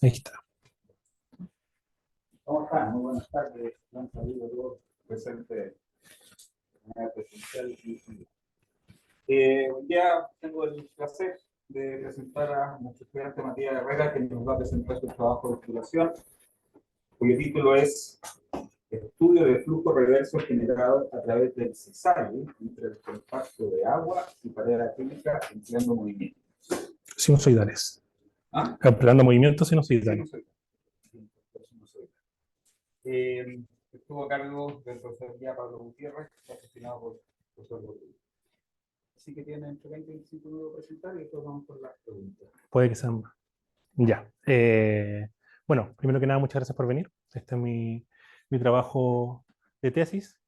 Ahí está. ¿Cómo están? Muy buenas tardes. Un saludo a todos presentes de manera presencial. Hoy día tengo el placer de presentar a nuestro estudiante Matías Herrera, que nos va a presentar su trabajo de titulación, cuyo título es Estudio de flujo reverso generado a través del cesario entre el contacto de agua y pared acrílica empleando movimiento. Sinusoidales. ¿Ah? Empleando movimientos sinusoidales. Sinusoidal. Estuvo a cargo del profesor ya Pablo Gutiérrez, gestionado por el profesor Rodríguez. Así que tienen entre 20 y 25 minutos para presentar y después vamos con las preguntas. Puede que sean más. Ya. Bueno, primero que nada, muchas gracias por venir. Este es mi trabajo de tesis.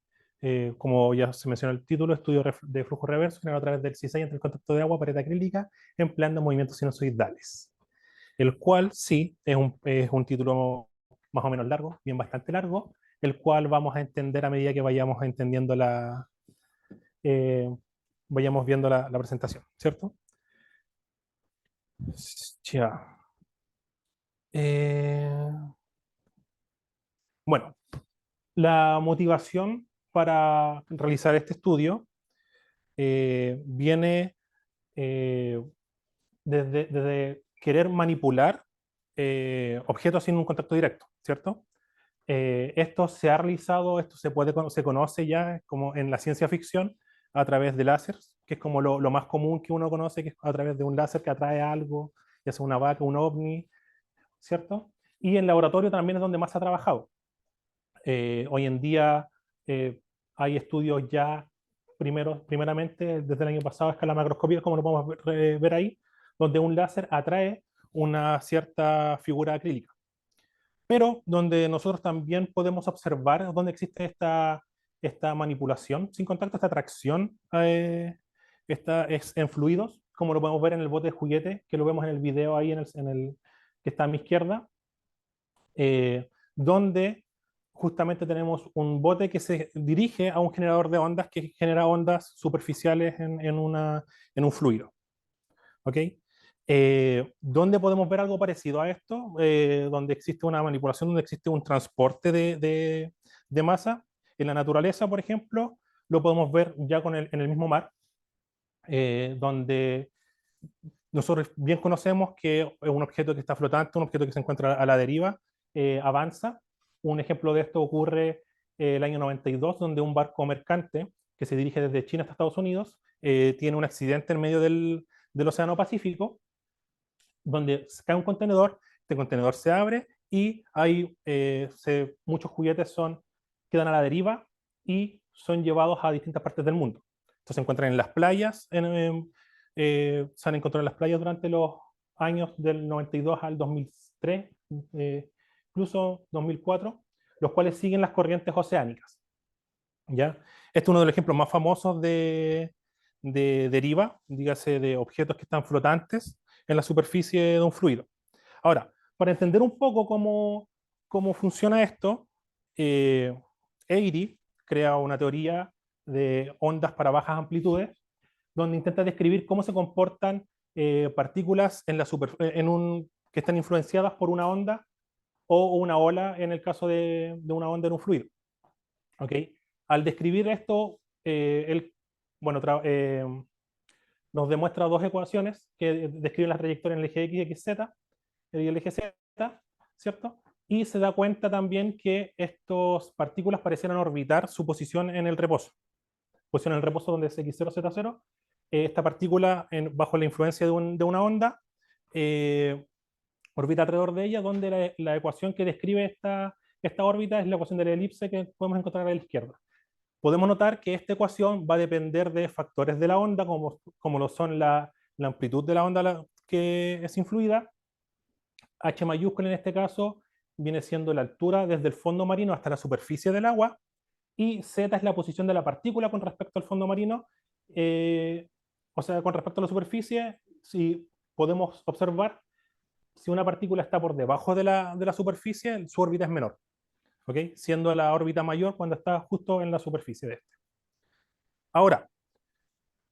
Como ya se mencionó el título, estudio de flujo reverso generado a través del CISAI entre el contacto de agua, pared acrílica, empleando movimientos sinusoidales. El cual, sí, es un título más o menos largo, bien bastante largo, el cual vamos a entender a medida que vayamos entendiendo eh, vayamos viendo la presentación, ¿cierto? Ya. Eh, bueno, la motivación para realizar este estudio viene eh, desde querer manipular objetos sin un contacto directo, ¿cierto? Esto se ha realizado, se conoce ya como en la ciencia ficción a través de láseres, que es como lo más común que uno conoce, que es a través de un láser que atrae algo, ya sea una vaca, un ovni, ¿cierto? Y en laboratorio también es donde más se ha trabajado. Hoy en día eh, hay estudios ya, primeramente desde el año pasado a escala macroscópica, como lo podemos ver ahí, donde un láser atrae una cierta figura acrílica. Pero donde nosotros también podemos observar dónde existe esta manipulación sin contacto, esta atracción esta es en fluidos, como lo podemos ver en el bote de juguete, que lo vemos en el video ahí que está a mi izquierda, donde justamente tenemos un bote que se dirige a un generador de ondas que genera ondas superficiales en un fluido. ¿Ok? ¿Dónde podemos ver algo parecido a esto? Donde existe una manipulación, donde existe un transporte de masa. En la naturaleza, por ejemplo, lo podemos ver ya en el mismo mar, donde nosotros bien conocemos que es un objeto que está flotante, un objeto que se encuentra a la deriva, avanza. Un ejemplo de esto ocurre el año 92, donde un barco mercante que se dirige desde China hasta Estados Unidos tiene un accidente en medio del Océano Pacífico, donde cae un contenedor, este contenedor se abre y hay, muchos juguetes quedan a la deriva y son llevados a distintas partes del mundo. Entonces se encuentran en las playas, se han encontrado en las playas durante los años del 92 al 2003, incluso 2004, los cuales siguen las corrientes oceánicas. ¿Ya? Este es uno de los ejemplos más famosos de deriva, dígase de objetos que están flotantes en la superficie de un fluido. Ahora, para entender un poco cómo funciona esto, eh, Airy crea una teoría de ondas para bajas amplitudes, donde intenta describir cómo se comportan partículas que están influenciadas por una onda o una ola en el caso de una onda en un fluido. ¿Ok? Al describir esto, él bueno, nos demuestra dos ecuaciones que describen la trayectoria en el eje X y XZ, y el eje Z, ¿cierto? Y se da cuenta también que estas partículas parecieran orbitar su posición en el reposo. Posición en el reposo donde es X0, Z0. Esta partícula, bajo la influencia de una onda, eh, orbita alrededor de ella, donde la ecuación que describe esta órbita es la ecuación de la elipse que podemos encontrar a la izquierda. Podemos notar que esta ecuación va a depender de factores de la onda, como lo son la amplitud de la onda que es influida. H mayúscula en este caso viene siendo la altura desde el fondo marino hasta la superficie del agua, y Z es la posición de la partícula con respecto al fondo marino, eh, o sea, con respecto a la superficie. Si podemos observar, si una partícula está por debajo de la superficie, su órbita es menor, ¿ok? Siendo la órbita mayor cuando está justo en la superficie de este. Ahora,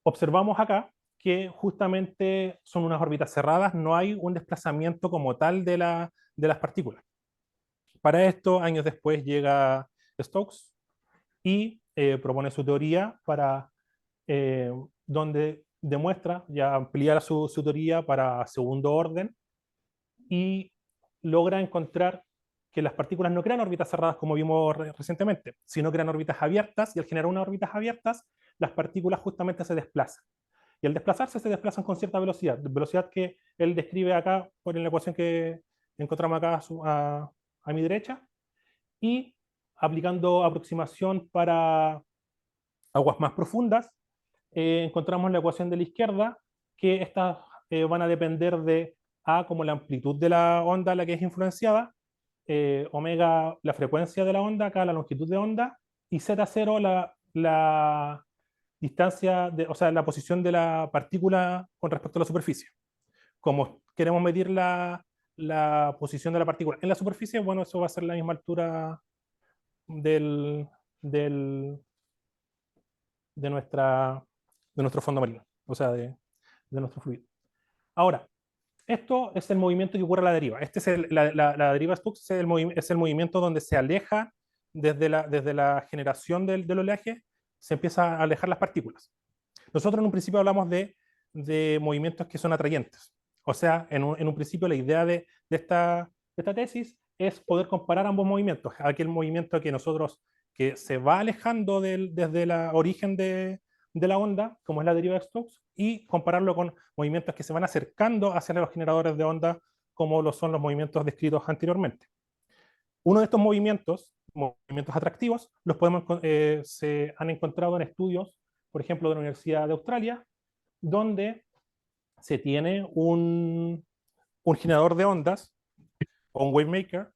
observamos acá que justamente son unas órbitas cerradas, no hay un desplazamiento como tal de las partículas. Para esto, años después llega Stokes y propone su teoría para donde demuestra, ya amplía su teoría para segundo orden y logra encontrar que las partículas no crean órbitas cerradas como vimos recientemente, sino crean órbitas abiertas, y al generar unas órbitas abiertas, las partículas justamente se desplazan. Y al desplazarse se desplazan con cierta velocidad, velocidad que él describe acá por la ecuación que encontramos acá a mi derecha, y aplicando aproximación para aguas más profundas, encontramos la ecuación de la izquierda, que estas van a depender de A como la amplitud de la onda a la que es influenciada, omega la frecuencia de la onda, acá la longitud de onda, y z0 la distancia, o sea, la posición de la partícula con respecto a la superficie. Como queremos medir la posición de la partícula en la superficie, bueno, eso va a ser la misma altura del, del, de, nuestra, de nuestro fondo marino, o sea, de nuestro fluido. Ahora, esto es el movimiento que ocurre a la deriva. Este es la deriva Stokes es el movimiento donde se aleja desde la generación del oleaje, se empieza a alejar las partículas. Nosotros en un principio hablamos de movimientos que son atrayentes. O sea, en un principio la idea de esta tesis es poder comparar ambos movimientos. Aquel movimiento que se va alejando desde el origen de la onda, como es la deriva de Stokes, y compararlo con movimientos que se van acercando hacia los generadores de onda, como lo son los movimientos descritos anteriormente. Uno de estos movimientos atractivos, se han encontrado en estudios, por ejemplo, de la Universidad de Australia, donde se tiene un generador de ondas, o un wave maker,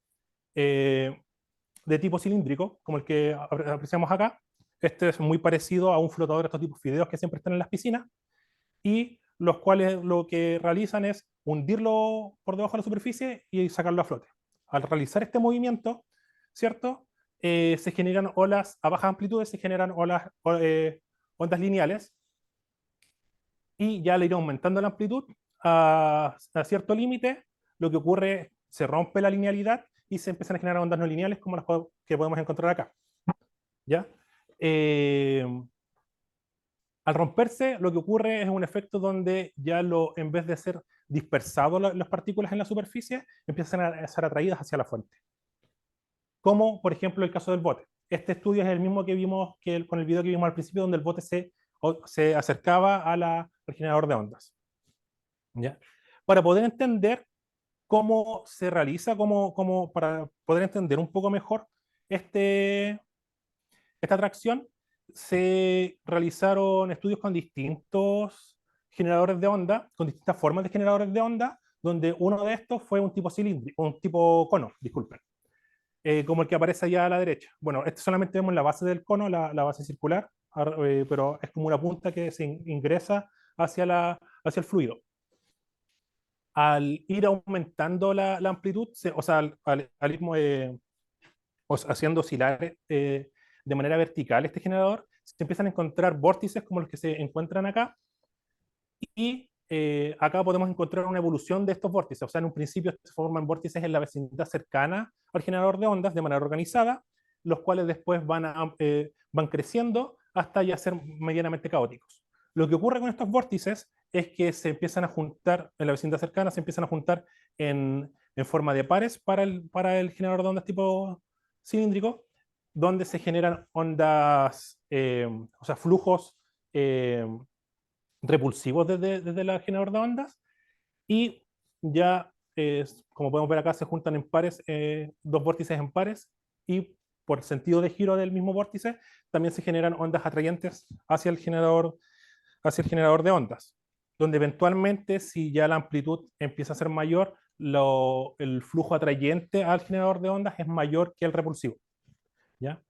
de tipo cilíndrico, como el que apreciamos acá. Este es muy parecido a un flotador de estos tipos fideos que siempre están en las piscinas, y los cuales lo que realizan es hundirlo por debajo de la superficie y sacarlo a flote. Al realizar este movimiento, ¿cierto? Se generan olas a bajas amplitudes, se generan ondas lineales, y ya le irá aumentando la amplitud a cierto límite. Lo que ocurre, se rompe la linealidad y se empiezan a generar ondas no lineales como las que podemos encontrar acá. ¿Ya? Al romperse, lo que ocurre es un efecto donde ya en vez de ser dispersado las partículas en la superficie, empiezan a ser atraídas hacia la fuente. Como, por ejemplo, el caso del bote. Este estudio es el mismo que vimos con el video que vimos al principio, donde el bote se acercaba al generador de ondas. ¿Ya? Para poder entender cómo se realiza, para poder entender un poco mejor esta atracción, se realizaron estudios con distintos generadores de onda, con distintas formas de generadores de onda, donde uno de estos fue un tipo cilíndrico, un tipo cono, disculpen, como el que aparece allá a la derecha. Bueno, este solamente vemos la base del cono, la base circular, pero es como una punta que se ingresa hacia el fluido. Al ir aumentando la amplitud, o sea, al ir haciendo oscilar de manera vertical este generador, se empiezan a encontrar vórtices como los que se encuentran acá, y acá podemos encontrar una evolución de estos vórtices. O sea, en un principio se forman vórtices en la vecindad cercana al generador de ondas de manera organizada, los cuales después van creciendo hasta ya ser medianamente caóticos. Lo que ocurre con estos vórtices es que se empiezan a juntar, en la vecindad cercana se empiezan a juntar en forma de pares para el generador de ondas tipo cilíndrico, donde se generan ondas, o sea, flujos repulsivos desde el generador de ondas, y ya, como podemos ver acá, se juntan en pares, dos vórtices en pares, y por sentido de giro del mismo vórtice, también se generan ondas atrayentes hacia el generador de ondas, donde eventualmente, si ya la amplitud empieza a ser mayor, el flujo atrayente al generador de ondas es mayor que el repulsivo. ¿Ya?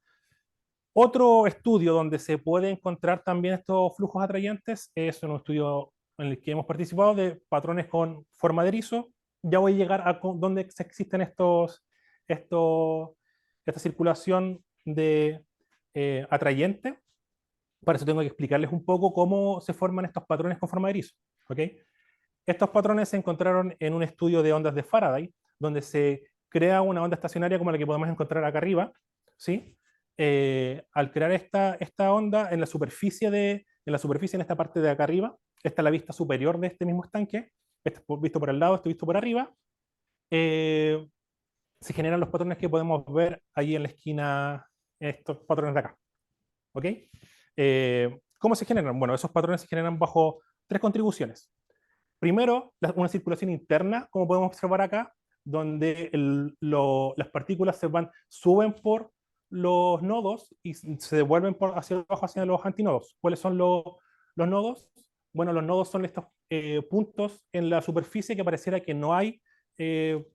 Otro estudio donde se puede encontrar también estos flujos atrayentes es un estudio en el que hemos participado de patrones con forma de erizo. Ya voy a llegar a donde existen esta circulación de atrayente, Para eso tengo que explicarles un poco cómo se forman estos patrones con forma de erizo. ¿Ok? Estos patrones se encontraron en un estudio de ondas de Faraday, donde se crea una onda estacionaria como la que podemos encontrar acá arriba, ¿sí? Al crear esta onda en la superficie, en esta parte de acá arriba, esta es la vista superior de este mismo estanque, este visto por el lado, este visto por arriba, eh, se generan los patrones que podemos ver ahí en la esquina, estos patrones de acá. ¿Ok? ¿Cómo se generan? Bueno, esos patrones se generan bajo tres contribuciones. Primero, una circulación interna, como podemos observar acá, donde las partículas suben por los nodos y se devuelven hacia abajo hacia los antinodos. ¿Cuáles son los nodos? Bueno, los nodos son estos puntos en la superficie que pareciera que no hay eh,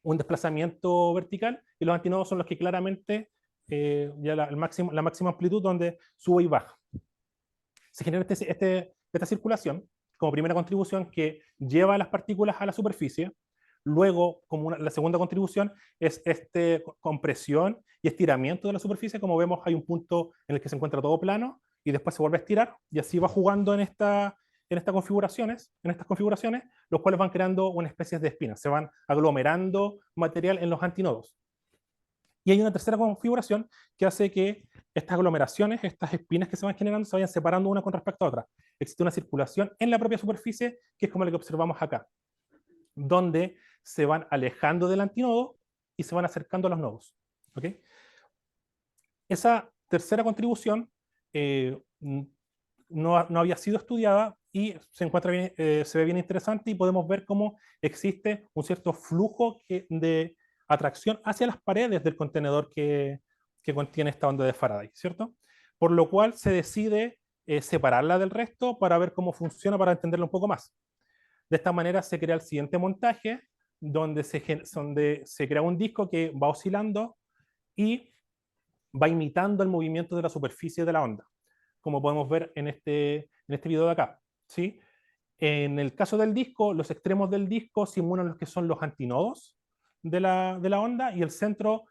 un desplazamiento vertical, y los antinodos son los que claramente ya la máxima amplitud donde sube y baja. Se genera esta circulación como primera contribución que lleva a las partículas a la superficie. Luego, como la segunda contribución, es compresión y estiramiento de la superficie. Como vemos, hay un punto en el que se encuentra todo plano y después se vuelve a estirar, y así va jugando en estas configuraciones, los cuales van creando una especie de espinas, se van aglomerando material en los antinodos. Y hay una tercera configuración que hace que estas aglomeraciones, estas espinas que se van generando, se vayan separando una con respecto a otra. Existe una circulación en la propia superficie, que es como la que observamos acá, donde se van alejando del antinodo y se van acercando a los nodos. ¿Okay? Esa tercera contribución no había sido estudiada y se ve bien interesante, y podemos ver cómo existe un cierto flujo de atracción hacia las paredes del contenedor que contiene esta onda de Faraday, ¿cierto? Por lo cual se decide separarla del resto para ver cómo funciona, para entenderlo un poco más. De esta manera se crea el siguiente montaje, donde se crea un disco que va oscilando y va imitando el movimiento de la superficie de la onda, como podemos ver en este video de acá. ¿Sí? En el caso del disco, los extremos del disco simulan los que son los antinodos de la onda, y el centro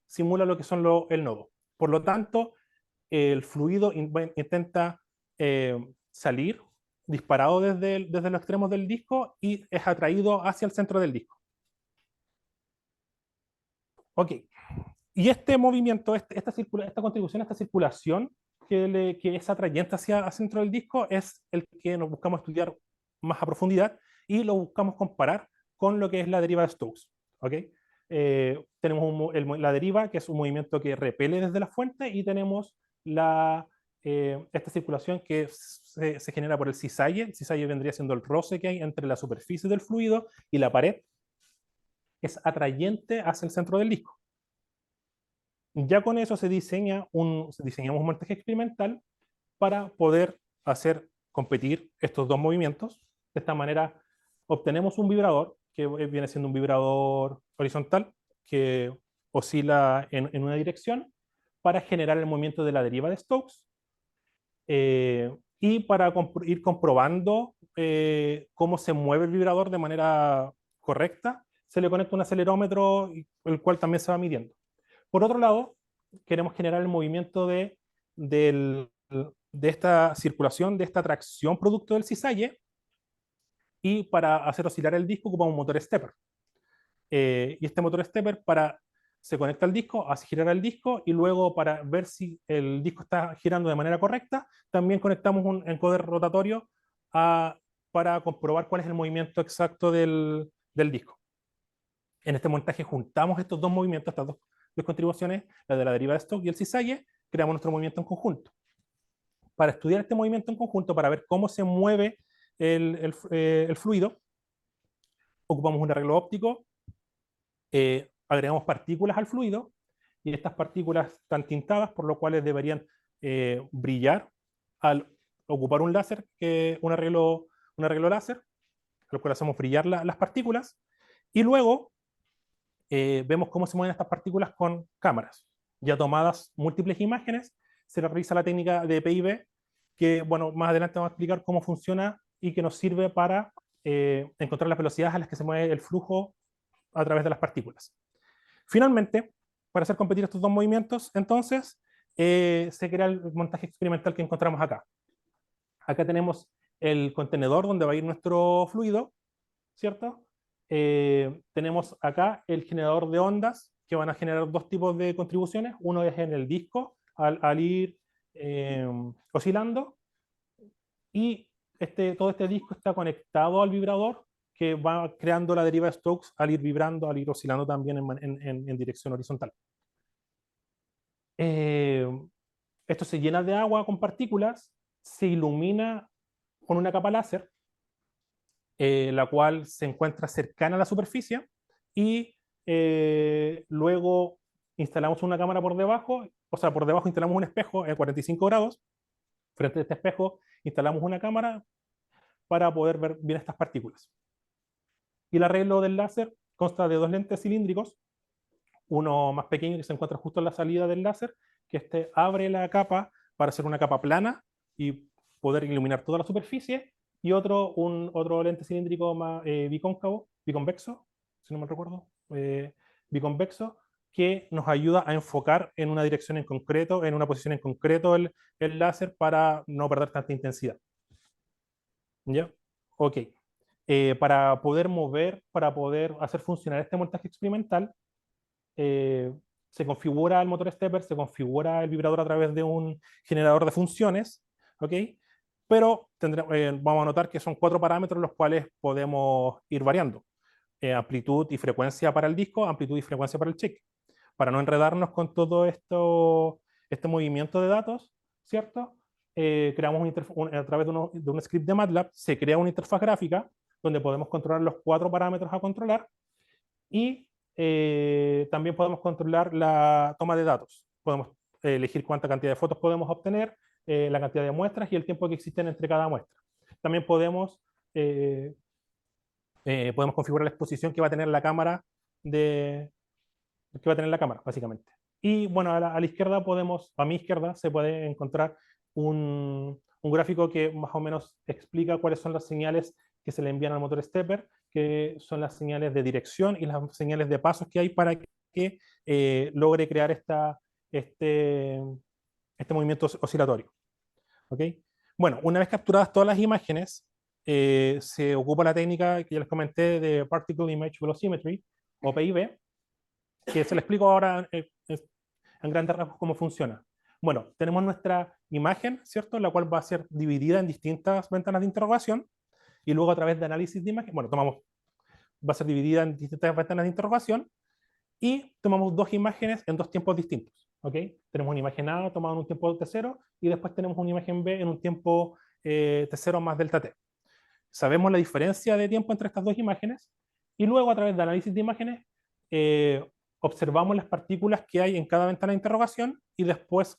simula lo que son el nodo. Por lo tanto, el fluido intenta salir disparado desde los extremos del disco y es atraído hacia el centro del disco. Ok. Y este movimiento, esta contribución, esta circulación que es atrayente hacia el centro del disco, es el que nos buscamos estudiar más a profundidad y lo buscamos comparar con lo que es la deriva de Stokes. ¿Okay? Tenemos la deriva, que es un movimiento que repele desde la fuente, y tenemos esta circulación que se genera por el cisalle. El cisalle vendría siendo el roce que hay entre la superficie del fluido y la pared, es atrayente hacia el centro del disco. Ya con eso diseñamos un montaje experimental para poder hacer competir estos dos movimientos. De esta manera obtenemos un vibrador que viene siendo un vibrador horizontal que oscila en una dirección para generar el movimiento de la deriva de Stokes, y para ir comprobando cómo se mueve el vibrador de manera correcta, se le conecta un acelerómetro, el cual también se va midiendo. Por otro lado, queremos generar el movimiento de esta circulación, de esta tracción producto del cisalle, y para hacer oscilar el disco ocupamos un motor stepper. Y este motor stepper se conecta al disco, hace girar el disco, y luego, para ver si el disco está girando de manera correcta, también conectamos un encoder rotatorio para comprobar cuál es el movimiento exacto del disco. En este montaje juntamos estos dos movimientos, estas dos contribuciones, la de la deriva de Stokes y el cisalle, creamos nuestro movimiento en conjunto. Para estudiar este movimiento en conjunto, para ver cómo se mueve el fluido, ocupamos un arreglo óptico, agregamos partículas al fluido, y estas partículas están tintadas, por lo cual deberían brillar al ocupar un láser, un arreglo láser, al cual hacemos brillar las partículas, y luego vemos cómo se mueven estas partículas con cámaras. Ya tomadas múltiples imágenes, se realiza la técnica de PIB, que, bueno, más adelante vamos a explicar cómo funciona y que nos sirve para encontrar las velocidades a las que se mueve el flujo a través de las partículas. Finalmente, para hacer competir estos dos movimientos, entonces, se crea el montaje experimental que encontramos acá. Acá tenemos el contenedor donde va a ir nuestro fluido, ¿cierto? Tenemos acá el generador de ondas, que van a generar dos tipos de contribuciones. Uno es en el disco, al ir oscilando, y todo este disco está conectado al vibrador, que va creando la deriva de Stokes al ir vibrando, al ir oscilando también en dirección horizontal. Esto se llena de agua con partículas, se ilumina con una capa láser, la cual se encuentra cercana a la superficie, y luego instalamos una cámara por debajo, o sea, por debajo instalamos un espejo a 45 grados, frente a este espejo instalamos una cámara para poder ver bien estas partículas. Y el arreglo del láser consta de dos lentes cilíndricos, uno más pequeño que se encuentra justo en la salida del láser, que abre la capa para hacer una capa plana y poder iluminar toda la superficie, y otro lente cilíndrico más bicóncavo, biconvexo, si no me recuerdo, biconvexo, que nos ayuda a enfocar en una dirección en concreto, en una posición en concreto el láser para no perder tanta intensidad. ¿Ya? Ok. Para poder hacer funcionar este montaje experimental, se configura el motor stepper, se configura el vibrador a través de un generador de funciones, ¿ok? Pero vamos a notar que son 4 parámetros los cuales podemos ir variando. Amplitud y frecuencia para el disco, amplitud y frecuencia para el check. Para no enredarnos con todo este movimiento de datos, ¿cierto? Creamos a través de un script de MATLAB, se crea una interfaz gráfica donde podemos controlar los 4 parámetros a controlar, y también podemos controlar la toma de datos. Podemos elegir cuánta cantidad de fotos podemos obtener, la cantidad de muestras y el tiempo que existen entre cada muestra. También podemos configurar la exposición que va a tener la cámara, básicamente. Y bueno, a la izquierda a mi izquierda se puede encontrar un gráfico que más o menos explica cuáles son las señales que se le envían al motor stepper, que son las señales de dirección y las señales de pasos que hay para que logre crear este movimiento oscilatorio. ¿Ok? Bueno, una vez capturadas todas las imágenes, se ocupa la técnica que ya les comenté de Particle Image Velocimetry, o PIV, que se le explico ahora en grandes rasgos cómo funciona. Bueno, tenemos nuestra imagen, ¿cierto? La cual va a ser dividida en distintas ventanas de interrogación, y luego a través de análisis de imagen, va a ser dividida en distintas ventanas de interrogación, y tomamos dos imágenes en dos tiempos distintos, ¿ok? Tenemos una imagen A tomada en un tiempo T0, y después tenemos una imagen B en un tiempo T0 más delta T. Sabemos la diferencia de tiempo entre estas dos imágenes, y luego a través de análisis de imágenes observamos las partículas que hay en cada ventana de interrogación, y después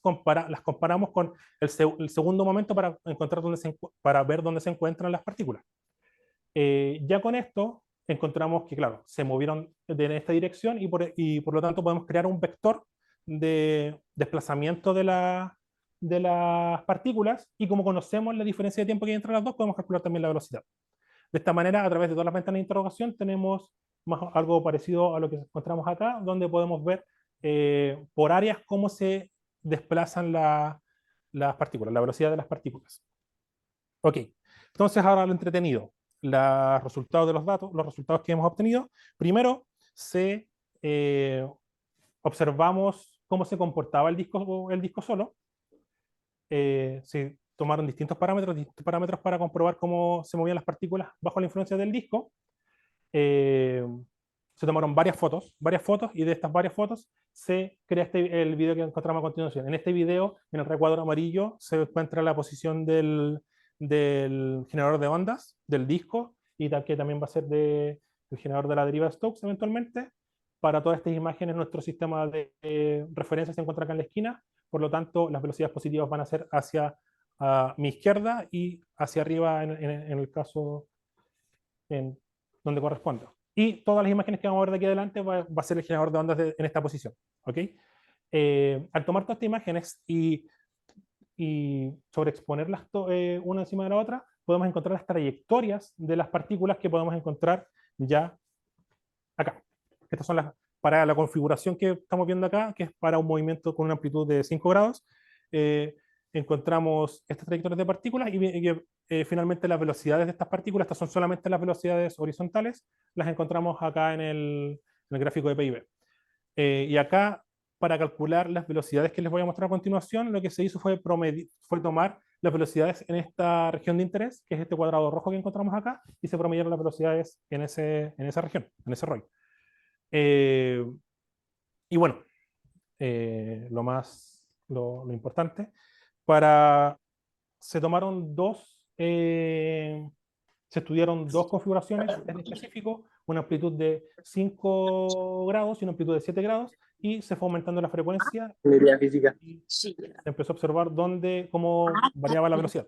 las comparamos con el segundo momento para ver dónde se encuentran las partículas. Ya con esto encontramos que, claro, se movieron en esta dirección, y por lo tanto podemos crear un vector de desplazamiento de las partículas, y como conocemos la diferencia de tiempo que hay entre las dos, podemos calcular también la velocidad. De esta manera, a través de todas las ventanas de interrogación, tenemos algo parecido a lo que encontramos acá, donde podemos ver por áreas cómo se desplazan las partículas, la velocidad de las partículas. Ok, entonces ahora lo entretenido, los resultados de los datos, los resultados que hemos obtenido. Primero, observamos cómo se comportaba el disco solo. Se tomaron distintos parámetros para comprobar cómo se movían las partículas bajo la influencia del disco. Se tomaron varias fotos, y de estas varias fotos se crea el video que encontramos a continuación. En este video, en el recuadro amarillo, se encuentra la posición del generador de ondas del disco, y que también va a ser del generador de la deriva de Stokes eventualmente. Para todas estas imágenes, nuestro sistema de referencia se encuentra acá en la esquina, por lo tanto, las velocidades positivas van a ser hacia mi izquierda y hacia arriba en el caso donde corresponda. Y todas las imágenes que vamos a ver de aquí adelante va a ser el generador de ondas en esta posición. ¿Ok? Al tomar todas estas imágenes y sobreexponerlas una encima de la otra, podemos encontrar las trayectorias de las partículas que podemos encontrar ya acá. Estas son para la configuración que estamos viendo acá, que es para un movimiento con una amplitud de 5 grados, encontramos estas trayectorias de partículas y finalmente las velocidades de estas partículas, estas son solamente las velocidades horizontales, las encontramos acá en el gráfico de PIB. Y acá, para calcular las velocidades que les voy a mostrar a continuación, lo que se hizo fue tomar las velocidades en esta región de interés, que es este cuadrado rojo que encontramos acá, y se promediaron las velocidades en esa región, en ese ROI. Y bueno, lo importante, se tomaron se estudiaron dos configuraciones en específico, una amplitud de 5 grados y una amplitud de 7 grados, y se fue aumentando la frecuencia. Ingeniería física. Y se empezó a observar cómo variaba la velocidad.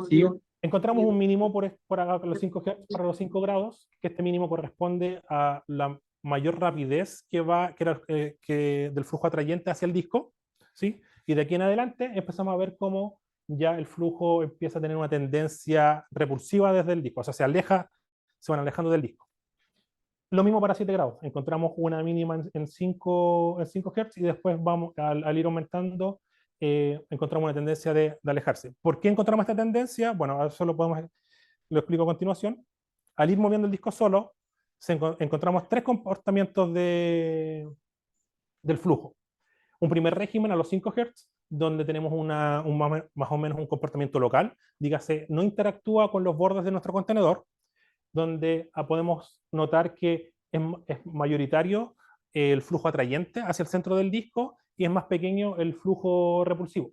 Sí. Encontramos un mínimo para los 5 Hz, para los 5 grados, que este mínimo corresponde a la mayor rapidez del flujo atrayente hacia el disco, ¿sí? Y de aquí en adelante empezamos a ver cómo ya el flujo empieza a tener una tendencia repulsiva desde el disco, o sea, se van alejando del disco. Lo mismo para 7 grados, encontramos una mínima en 5 Hz y después al ir aumentando, encontramos una tendencia de alejarse. ¿Por qué encontramos esta tendencia? Bueno, eso lo explico a continuación. Al ir moviendo el disco solo, encontramos tres comportamientos del flujo. Un primer régimen a los 5 Hz, donde tenemos más o menos un comportamiento local, dígase, no interactúa con los bordes de nuestro contenedor, donde podemos notar que es mayoritario el flujo atrayente hacia el centro del disco y es más pequeño el flujo repulsivo.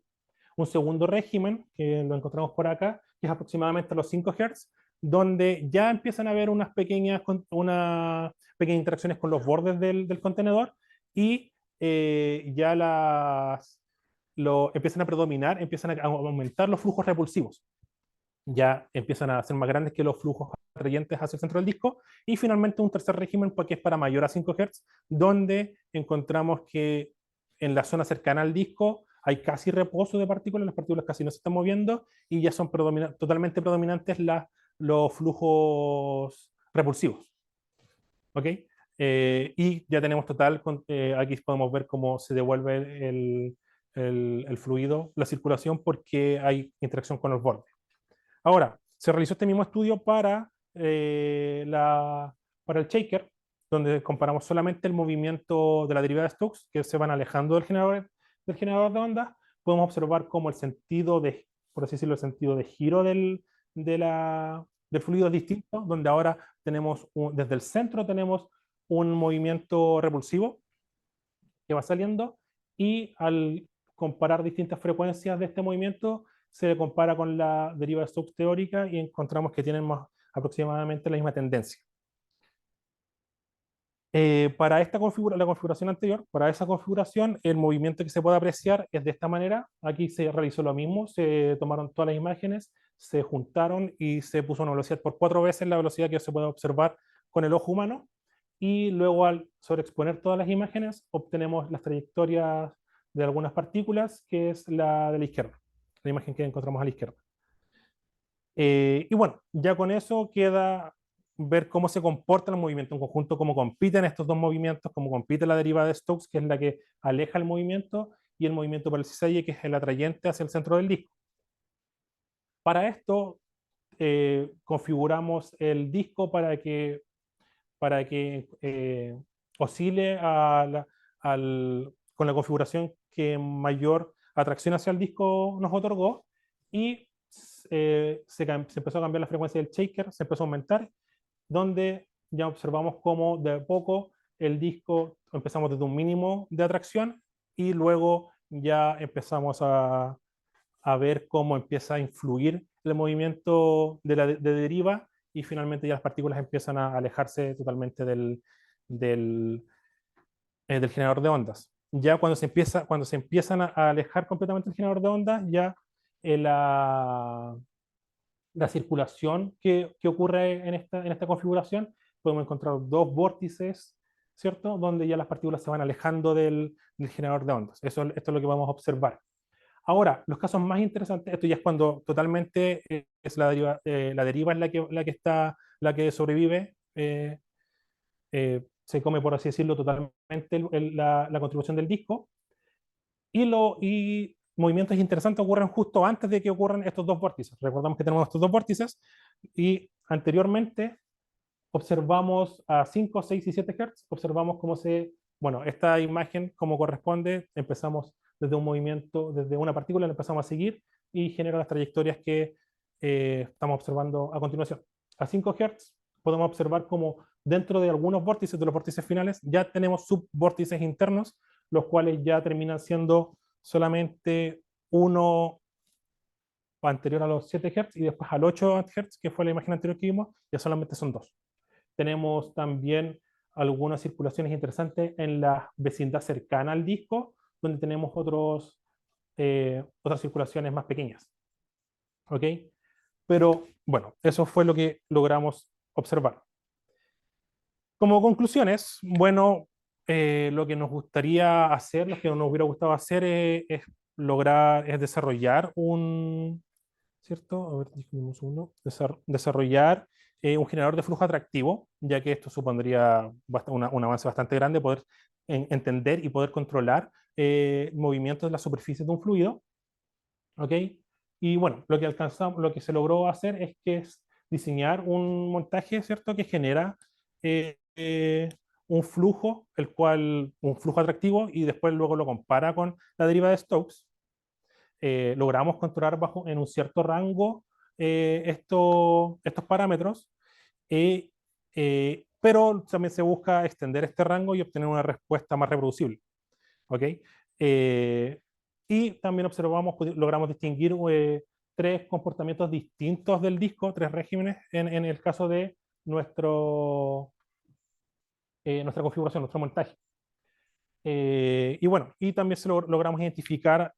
Un segundo régimen, que lo encontramos por acá, que es aproximadamente a los 5 Hz, donde ya empiezan a haber unas pequeñas interacciones con los bordes del contenedor y ya empiezan a predominar, empiezan a aumentar los flujos repulsivos. Ya empiezan a ser más grandes que los flujos atrayentes hacia el centro del disco. Y finalmente un tercer régimen, que es para mayor a 5 Hz, donde encontramos que en la zona cercana al disco hay casi reposo de partículas, las partículas casi no se están moviendo y ya son totalmente predominantes los flujos repulsivos. ¿Ok? Y ya tenemos aquí podemos ver cómo se devuelve el fluido, la circulación, porque hay interacción con los bordes. Ahora, se realizó este mismo estudio para el shaker, donde comparamos solamente el movimiento de la derivada de Stokes, que se van alejando del generador de ondas. Podemos observar cómo por así decirlo, el sentido de giro del fluido es distinto, donde ahora desde el centro tenemos un movimiento repulsivo que va saliendo, y al comparar distintas frecuencias de este movimiento, se compara con la deriva de Stokes teórica y encontramos que tienen aproximadamente la misma tendencia. Para la configuración anterior, para esa configuración, el movimiento que se puede apreciar es de esta manera. Aquí se realizó lo mismo, se tomaron todas las imágenes, se juntaron y se puso una velocidad por 4 veces la velocidad que se puede observar con el ojo humano, y luego al sobreexponer todas las imágenes obtenemos las trayectorias de algunas partículas, que es la de la izquierda, la imagen que encontramos a la izquierda. Y bueno, ya con eso queda ver cómo se comporta el movimiento en conjunto, cómo compiten estos dos movimientos, cómo compite la derivada de Stokes, que es la que aleja el movimiento, y el movimiento por el cisalle, que es el atrayente hacia el centro del disco. Para esto, configuramos el disco para que oscile con la configuración que mayor atracción hacia el disco nos otorgó, y se empezó a cambiar la frecuencia del shaker, se empezó a aumentar, donde ya observamos cómo de a poco el disco empezamos desde un mínimo de atracción y luego ya empezamos a ver cómo empieza a influir el movimiento de deriva, y finalmente ya las partículas empiezan a alejarse totalmente del generador de ondas. Ya cuando se empiezan a alejar completamente el generador de ondas, ya la circulación que ocurre en esta configuración, podemos encontrar dos vórtices, ¿cierto? Donde ya las partículas se van alejando del generador de ondas. Esto es lo que vamos a observar. Ahora, los casos más interesantes, esto ya es cuando totalmente es la deriva es la que sobrevive se come, por así decirlo, totalmente la contribución del disco, y movimientos interesantes ocurren justo antes de que ocurran estos dos vórtices. Recordamos que tenemos estos dos vórtices, y anteriormente observamos a 5, 6 y 7 Hz, observamos cómo bueno, esta imagen, como corresponde, empezamos desde un movimiento, desde una partícula, la empezamos a seguir y genera las trayectorias que estamos observando a continuación. A 5 Hz podemos observar como dentro de algunos vórtices, de los vórtices finales, ya tenemos subvórtices internos, los cuales ya terminan siendo solamente uno anterior a los 7 Hz y después al 8 Hz, que fue la imagen anterior que vimos, ya solamente son dos. Tenemos también algunas circulaciones interesantes en la vecindad cercana al disco, donde tenemos otras circulaciones más pequeñas. ¿Ok? Pero bueno, eso fue lo que logramos observar. Como conclusiones, bueno, lo que nos gustaría hacer, lo que nos hubiera gustado hacer es desarrollar ¿cierto? A ver, un segundo. Desarrollar un generador de flujo atractivo, ya que esto supondría un avance bastante grande, poder entender y poder controlar movimientos de la superficie de un fluido. ¿Ok? Y bueno, lo que se logró hacer es diseñar un montaje, ¿cierto?, que genera eh, eh, un flujo atractivo, y después luego lo compara con la deriva de Stokes. Logramos controlar en un cierto rango estos parámetros, pero también se busca extender este rango y obtener una respuesta más reproducible. ¿Ok? Eh, y también logramos distinguir tres comportamientos distintos del disco, tres regímenes en el caso de nuestra configuración, nuestro montaje. Y bueno, y también logramos identificar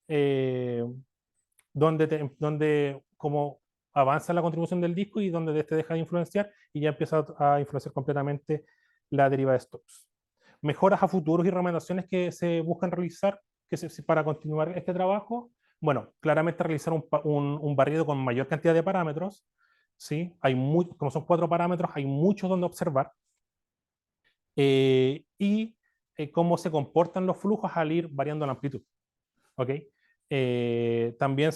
cómo avanza la contribución del disco y donde este deja de influenciar y ya empieza a influenciar completamente la deriva de Stokes. Mejoras a futuros y recomendaciones que se buscan realizar para continuar este trabajo. Bueno, claramente realizar un barrido con mayor cantidad de parámetros. ¿Sí? Como son 4 parámetros, hay muchos donde observar. Y cómo se comportan los flujos al ir variando la amplitud. ¿Ok? También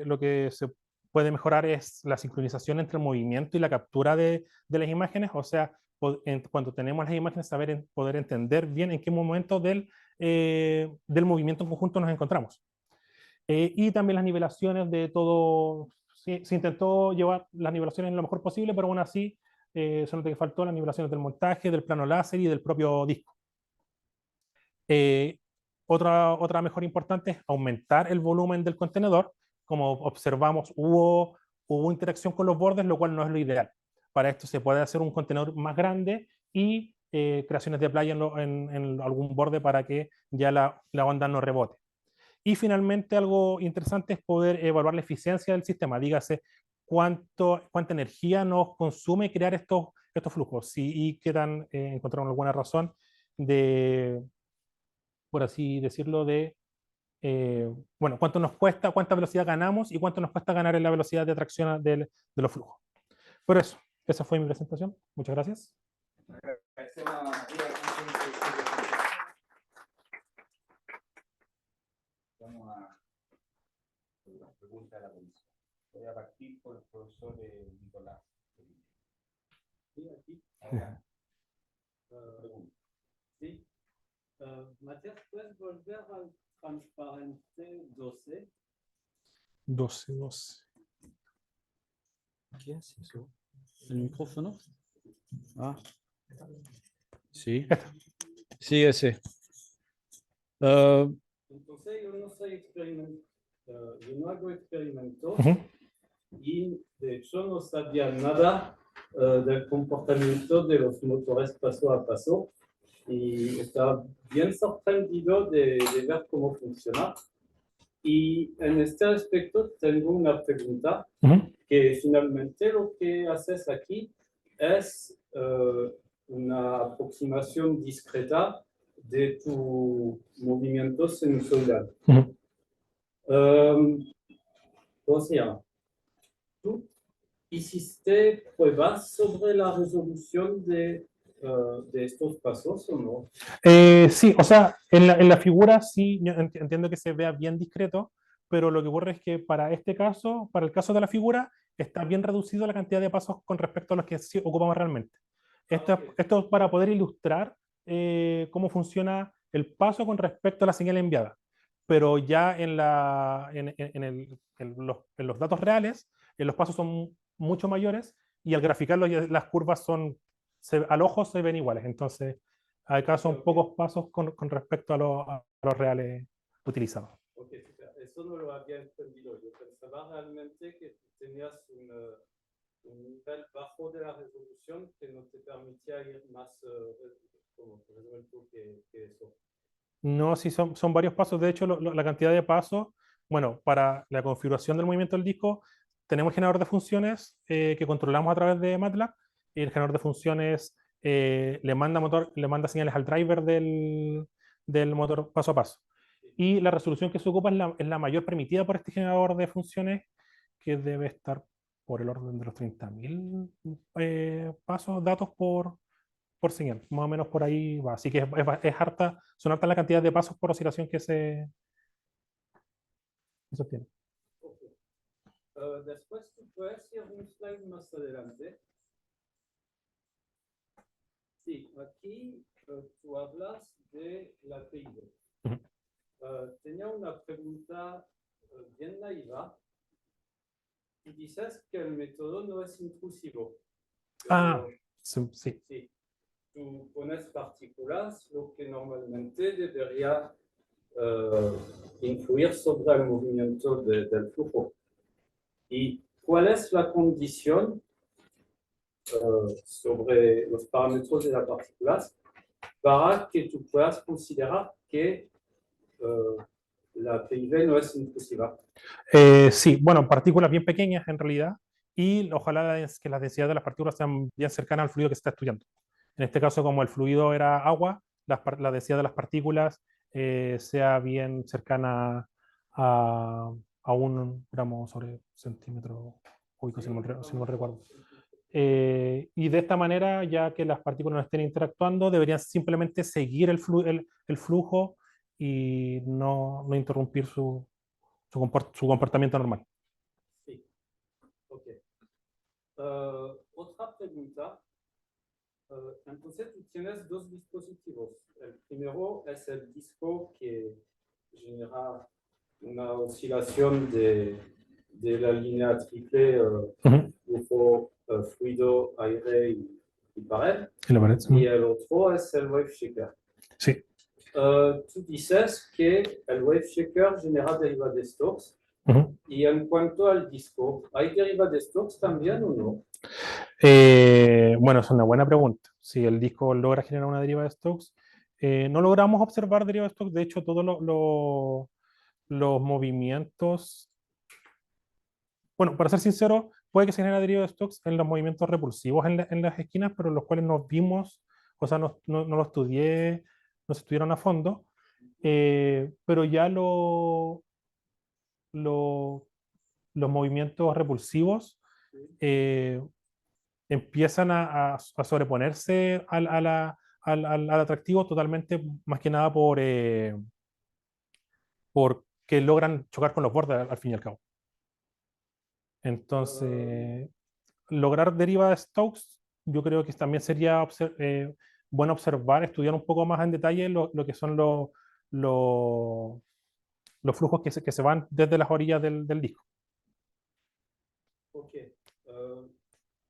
lo que se puede mejorar es la sincronización entre el movimiento y la captura de las imágenes, o sea, cuando tenemos las imágenes, poder entender bien en qué momento del movimiento en conjunto nos encontramos. Y también las nivelaciones de todo, se intentó llevar las nivelaciones lo mejor posible, pero aún así se nota que faltó las nivelaciones del montaje, del plano láser y del propio disco. Otra mejora importante es aumentar el volumen del contenedor. Como observamos, hubo interacción con los bordes, lo cual no es lo ideal. Para esto se puede hacer un contenedor más grande y creaciones de playa en algún borde para que ya la onda no rebote. Y finalmente, algo interesante es poder evaluar la eficiencia del sistema. Dígase, cuánta energía nos consume crear estos flujos. Y quedan, encontraron alguna razón de, por así decirlo, bueno, cuánto nos cuesta, cuánta velocidad ganamos y cuánto nos cuesta ganar en la velocidad de atracción de los flujos. Por eso, esa fue mi presentación. Muchas gracias. Vamos a la pregunta de la comisión. Voy a partir por el profesor Nicolás. Sí, aquí. Pregunta. Sí. Matías, ¿puedes volver al transparente 12? 12. ¿Qué es eso? ¿El micrófono? Ah. Sí. Sí, ese. Entonces, yo no soy yo no hago experimentos y de hecho no sabía nada del comportamiento de los motores paso a paso. Y estaba bien sorprendido de ver cómo funciona. Y en este aspecto tengo una pregunta, que finalmente lo que haces aquí es una aproximación discreta de tu movimiento sinusoidal. O sea, tú hiciste pruebas sobre la resolución de de estos pasos o no? Sí, o sea, en la figura sí, yo entiendo que se vea bien discreto, pero lo que ocurre es que para este caso, para el caso de la figura, está bien reducido la cantidad de pasos con respecto a los que sí ocupamos realmente. Esto, Ok. esto es para poder ilustrar cómo funciona el paso con respecto a la señal enviada. Pero ya en los datos reales, los pasos son mucho mayores y al graficarlos las curvas son, al ojo se ven iguales. Entonces, acá son Ok. pocos pasos con respecto a los reales utilizados. Ok, super. Eso no lo había entendido. Yo pensaba realmente que tú tenías un nivel bajo de la resolución que no te permitía ir más como resuelto que eso. No, sí, son varios pasos. De hecho, la cantidad de pasos, bueno, para la configuración del movimiento del disco, tenemos generador de funciones que controlamos a través de MATLAB. Y el generador de funciones le manda señales al driver del motor paso a paso. Y la resolución que se ocupa es la mayor permitida por este generador de funciones, que debe estar por el orden de los 30.000 pasos, datos por señal, más o menos por ahí va. Así que es harta, son harta la cantidad de pasos por oscilación que se obtiene. Ok. Después tú puedes ir un slide más adelante. Sí, aquí tú hablas de la PIB. Ujú. Tenía una pregunta bien naiva. Tú dices que el método no es intrusivo. Ah, Pero sí. sí, tú pones partículas, lo que normalmente debería influir sobre el movimiento del flujo. ¿Y cuál es la condición sobre los parámetros de las partículas para que tú puedas considerar que la PIV no es intrusiva? Sí, bueno, partículas bien pequeñas en realidad, y ojalá que las densidades de las partículas sean bien cercanas al fluido que se está estudiando. En este caso, como el fluido era agua, la densidad de las partículas sea bien cercana a, a 1 gramo sobre centímetro cúbico, si no me recuerdo. Y de esta manera, ya que las partículas no estén interactuando, deberían simplemente seguir el flujo y no interrumpir su comportamiento normal. Sí, ok. Otra pregunta. Entonces, tú tienes dos dispositivos. El primero es el disco que genera una oscilación de la línea triple flujo, fluido, aire y pared. ¿En la pared? Y el otro es el wave shaker. Sí. Tú dices que el wave shaker genera derivadas de Stokes. Y en cuanto al disco, ¿hay derivadas de Stokes también o no? Bueno, es una buena pregunta. Si el disco logra generar una deriva de Stokes, no logramos observar deriva de Stokes. De hecho, todos los movimientos, bueno, para ser sincero, puede que se genere deriva de Stokes en los movimientos repulsivos en las esquinas, pero los cuales nos vimos, o sea, no lo estudié, no se estudiaron a fondo. Pero ya lo- los movimientos repulsivos eh, empiezan a sobreponerse al atractivo totalmente, más que nada porque logran chocar con los bordes al fin y al cabo. Entonces, lograr deriva de Stokes, yo creo que también sería bueno observar, estudiar un poco más en detalle lo que son lo- los flujos que se van desde las orillas del disco. Ok.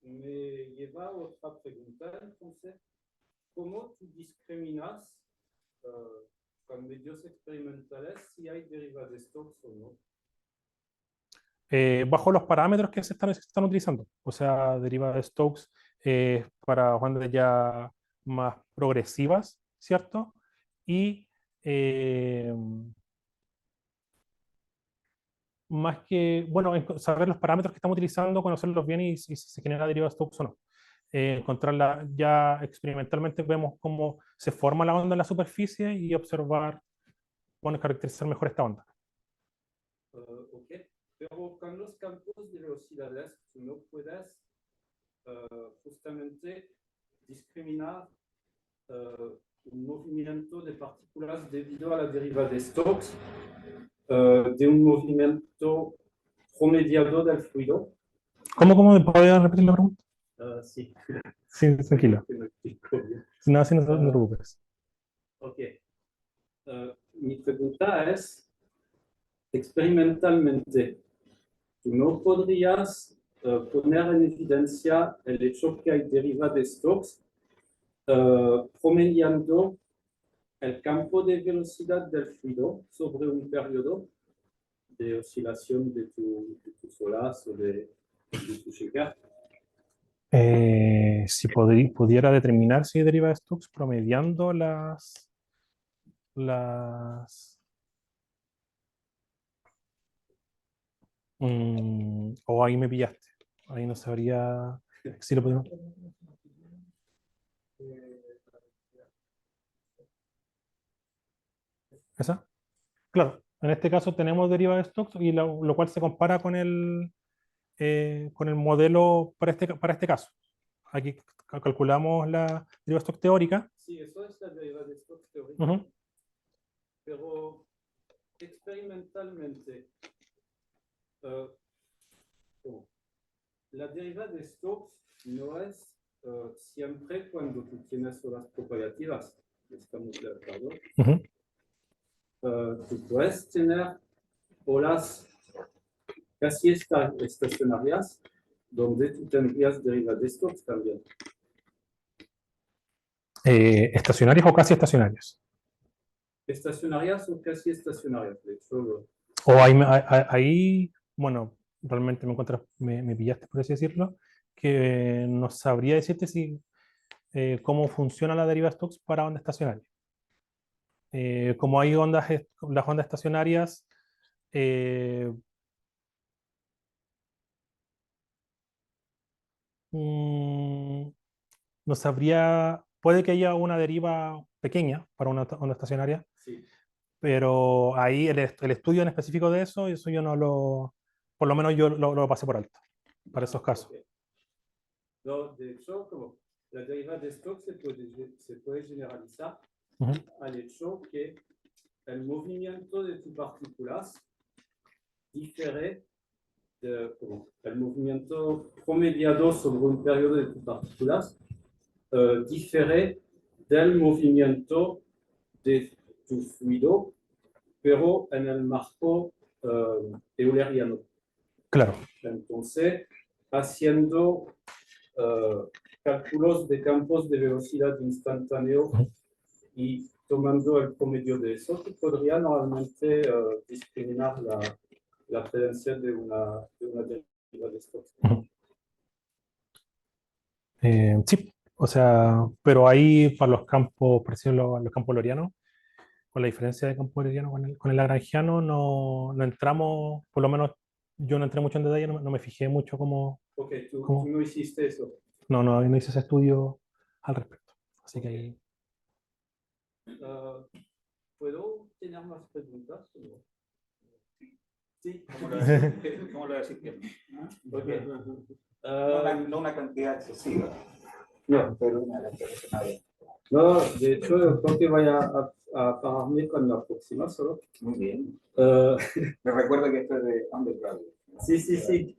Me lleva a otra pregunta, entonces. ¿Cómo tú discriminas con medios experimentales si hay derivadas de Stokes o no? Bajo los parámetros que se están utilizando. O sea, deriva de Stokes para bandas ya más progresivas, ¿cierto? Y eh, más que, bueno, saber los parámetros que estamos utilizando, conocerlos bien y si se genera deriva de Stokes o no. Encontrarla ya experimentalmente, vemos cómo se forma la onda en la superficie y observar, bueno, caracterizar mejor esta onda. Ok, pero con los campos de velocidades tú no puedes justamente discriminar un movimiento de partículas debido a la deriva de Stokes de un movimiento promediado del fluido. ¿Cómo me podría repetir la pregunta? Sí. Sí, tranquilo. No, sí, no te preocupes. Ok. Mi pregunta es, experimentalmente, ¿tú no podrías poner en evidencia el hecho que hay deriva de Stokes promediando el campo de velocidad del fluido sobre un periodo de oscilación de tu solaz o de tu shaker? Si pudiera determinar si deriva de Stokes promediando las o ahí me pillaste. Ahí no sabría si lo podemos. ¿Esa? Claro, en este caso tenemos deriva de Stokes y lo cual se compara con el modelo para este caso. Aquí calculamos la deriva de Stokes teórica. Sí, eso es la deriva de Stokes teórica. Pero experimentalmente, la deriva de Stokes no es siempre cuando tú tienes olas propagativas. Estamos de acuerdo. Tú puedes tener olas casi estacionarias donde tú tendrías deriva de Stokes también. ¿Estacionarias o casi estacionarias? Estacionarias o casi estacionarias, de hecho. O ahí, bueno, realmente me pillaste, por así decirlo, que no sabría decirte cómo funciona la deriva Stokes para ondas estacionarias. Como hay las ondas estacionarias, no sabría, puede que haya una deriva pequeña para una onda estacionaria, Sí. pero ahí el estudio en específico de eso yo no por lo menos yo lo pasé por alto, para esos casos. Okay. No, de hecho, como la deriva de Stokes se puede generalizar al hecho que el movimiento de tus partículas difiere el movimiento promediado sobre un periodo de tus partículas difiere del movimiento de tu fluido, pero en el marco euleriano. Claro. Entonces, haciendo cálculos de campos de velocidad instantáneo y tomando el promedio de eso, tú podrías normalmente discriminar la presencia de una deriva de Stokes. Sí, o sea, pero ahí para los campos, por decirlo, los campos lorianos, con la diferencia de campo loriano con el lagrangiano, no entramos, por lo menos yo no entré mucho en detalle, no me fijé mucho Ok, tú no hiciste eso. No hice ese estudio al respecto. Así que ahí. ¿Puedo tener más preguntas? Sí. ¿Cómo lo decís que no? Okay. No una cantidad excesiva. No, pero una cantidad. No, de hecho, yo creo que vaya a pararme con la próxima solo. Muy bien. Me recuerda que esto es de undergraduate. Sí.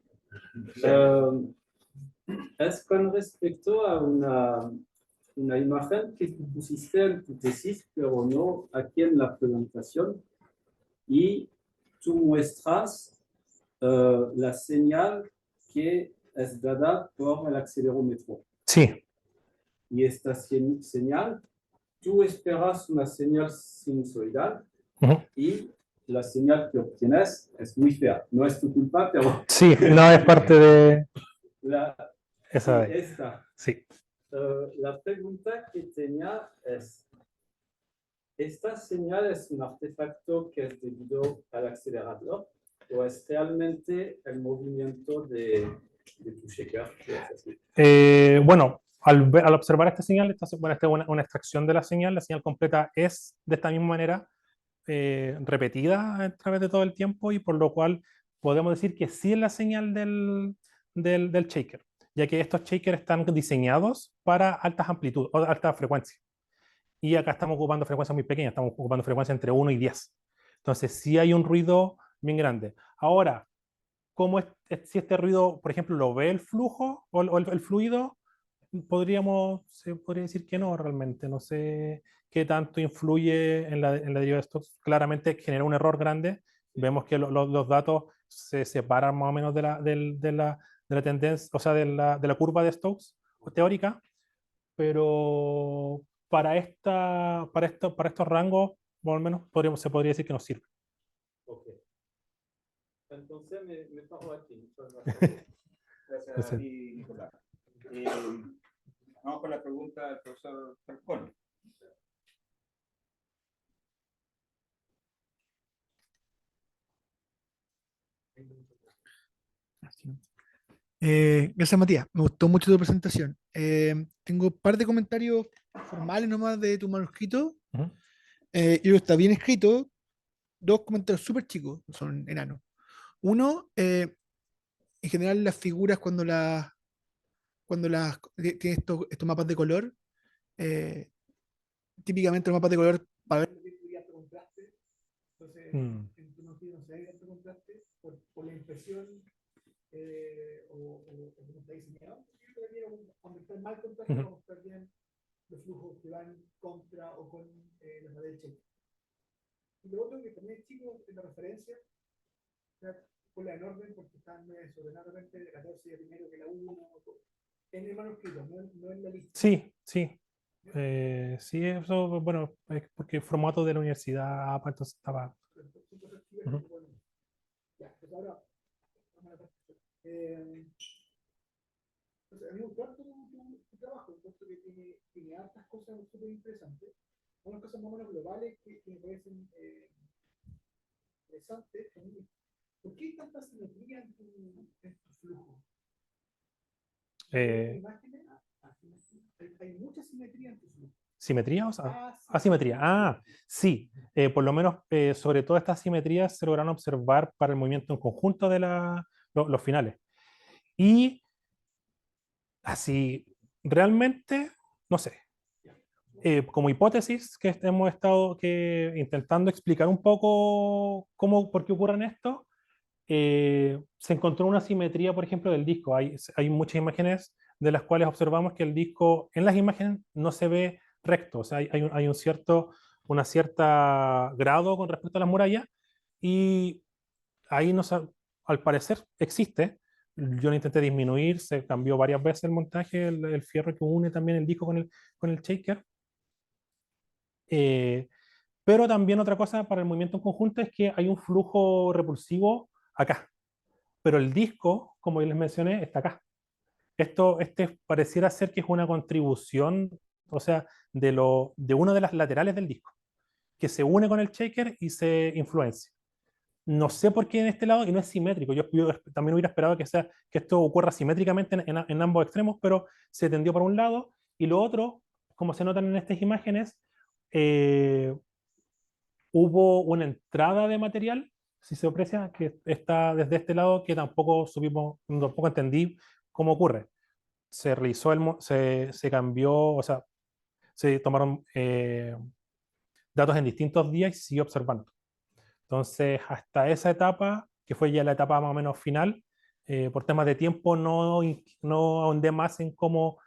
Es con respecto a una imagen que tú pusiste en tu tesis, pero no aquí en la presentación, y tú muestras la señal que es dada por el acelerómetro. Sí. Y esta señal, tú esperas una señal sinusoidal y la señal que obtienes es muy fea. No es tu culpa, pero... Sí, no es parte de... esa sí, esta. Sí. La pregunta que tenía es, ¿esta señal es un artefacto que es debido al acelerador o es realmente el movimiento de tu shaker? Bueno, al observar esta señal, esta es una extracción de la señal completa es de esta misma manera repetida a través de todo el tiempo y por lo cual podemos decir que sí es la señal del shaker, ya que estos shakers están diseñados para altas amplitudes o altas frecuencias. y acá estamos ocupando frecuencias muy pequeñas, estamos ocupando frecuencias entre 1 y 10. Entonces sí hay un ruido bien grande. Ahora, ¿cómo si este ruido, por ejemplo, lo ve el flujo o el fluido? Se podría decir que no realmente. No sé qué tanto influye en la deriva de Stokes. Claramente genera un error grande. Vemos que los datos se separan más o menos de la tendencia, o sea, de la curva de Stokes teórica, pero para estos rangos, más o menos, se podría decir que nos sirve. Ok. Entonces me paro aquí. Muchas gracias. Gracias a ti, Nicolás. Vamos con la pregunta del profesor Falcón. Gracias, Matías. Me gustó mucho tu presentación. Tengo un par de comentarios formales nomás de tu manuscrito. Ujú. Y está bien escrito. Dos comentarios súper chicos, son enanos. Uno, en general las figuras cuando tiene estos mapas de color, eh, típicamente los mapas de color para ver alto contraste. Entonces, Mm. en tu manuscrito no se ve alto contraste por la impresión o cómo está diseñado. Yo creo que cuando está en mal contraste, Ujú. vamos a estar bien los flujos que van contra o con las derecha. Y lo otro que también es chico en la referencia, con la en orden, porque están desordenadamente de 14 de primero que la 1, en el manuscrito, no en la lista. Sí, sí. Sí, eso, bueno, es porque el formato de la universidad, entonces estaba. Son cosas chicas Ujú. que bueno. Ya, pues ahora, vamos a la parte. Entonces, a mí me gusta tu trabajo, puesto que tiene hartas cosas súper interesantes, unas cosas más o menos globales que me parecen interesantes. ¿Por qué hay tanta simetría en tu flujo? Eh, Imágenes, hay mucha simetría en tu flujo. ¿Simetría o sea, asimetría? Ah, sí. Por lo menos, sobre todo estas simetrías se lograron observar para el movimiento en conjunto de los finales. Y así, realmente, no sé. Como hipótesis que hemos estado intentando explicar un poco por qué ocurren esto, se encontró una simetría, por ejemplo, del disco. Hay muchas imágenes de las cuales observamos que el disco en las imágenes no se ve recto, o sea, hay una cierta grado con respecto a las murallas, y ahí al parecer existe. Yo lo intenté disminuir, se cambió varias veces el montaje, el fierro que une también el disco con el shaker. Eh, pero también otra cosa para el movimiento en conjunto es que hay un flujo repulsivo acá, pero el disco, como yo les mencioné, está acá. Este pareciera ser que es una contribución, o sea, de una de las laterales del disco, que se une con el shaker y se influencia. No sé por qué en este lado, y no es simétrico. Yo también hubiera esperado que esto ocurra simétricamente en ambos extremos, pero se tendió por un lado, y lo otro, como se notan en estas imágenes, eh, hubo una entrada de material, si se aprecia, que está desde este lado, que tampoco entendí cómo ocurre. Se cambió, o sea, se tomaron datos en distintos días y se siguió observando. Entonces, hasta esa etapa, que fue ya la etapa más o menos final, por temas de tiempo no ahondé más en cómo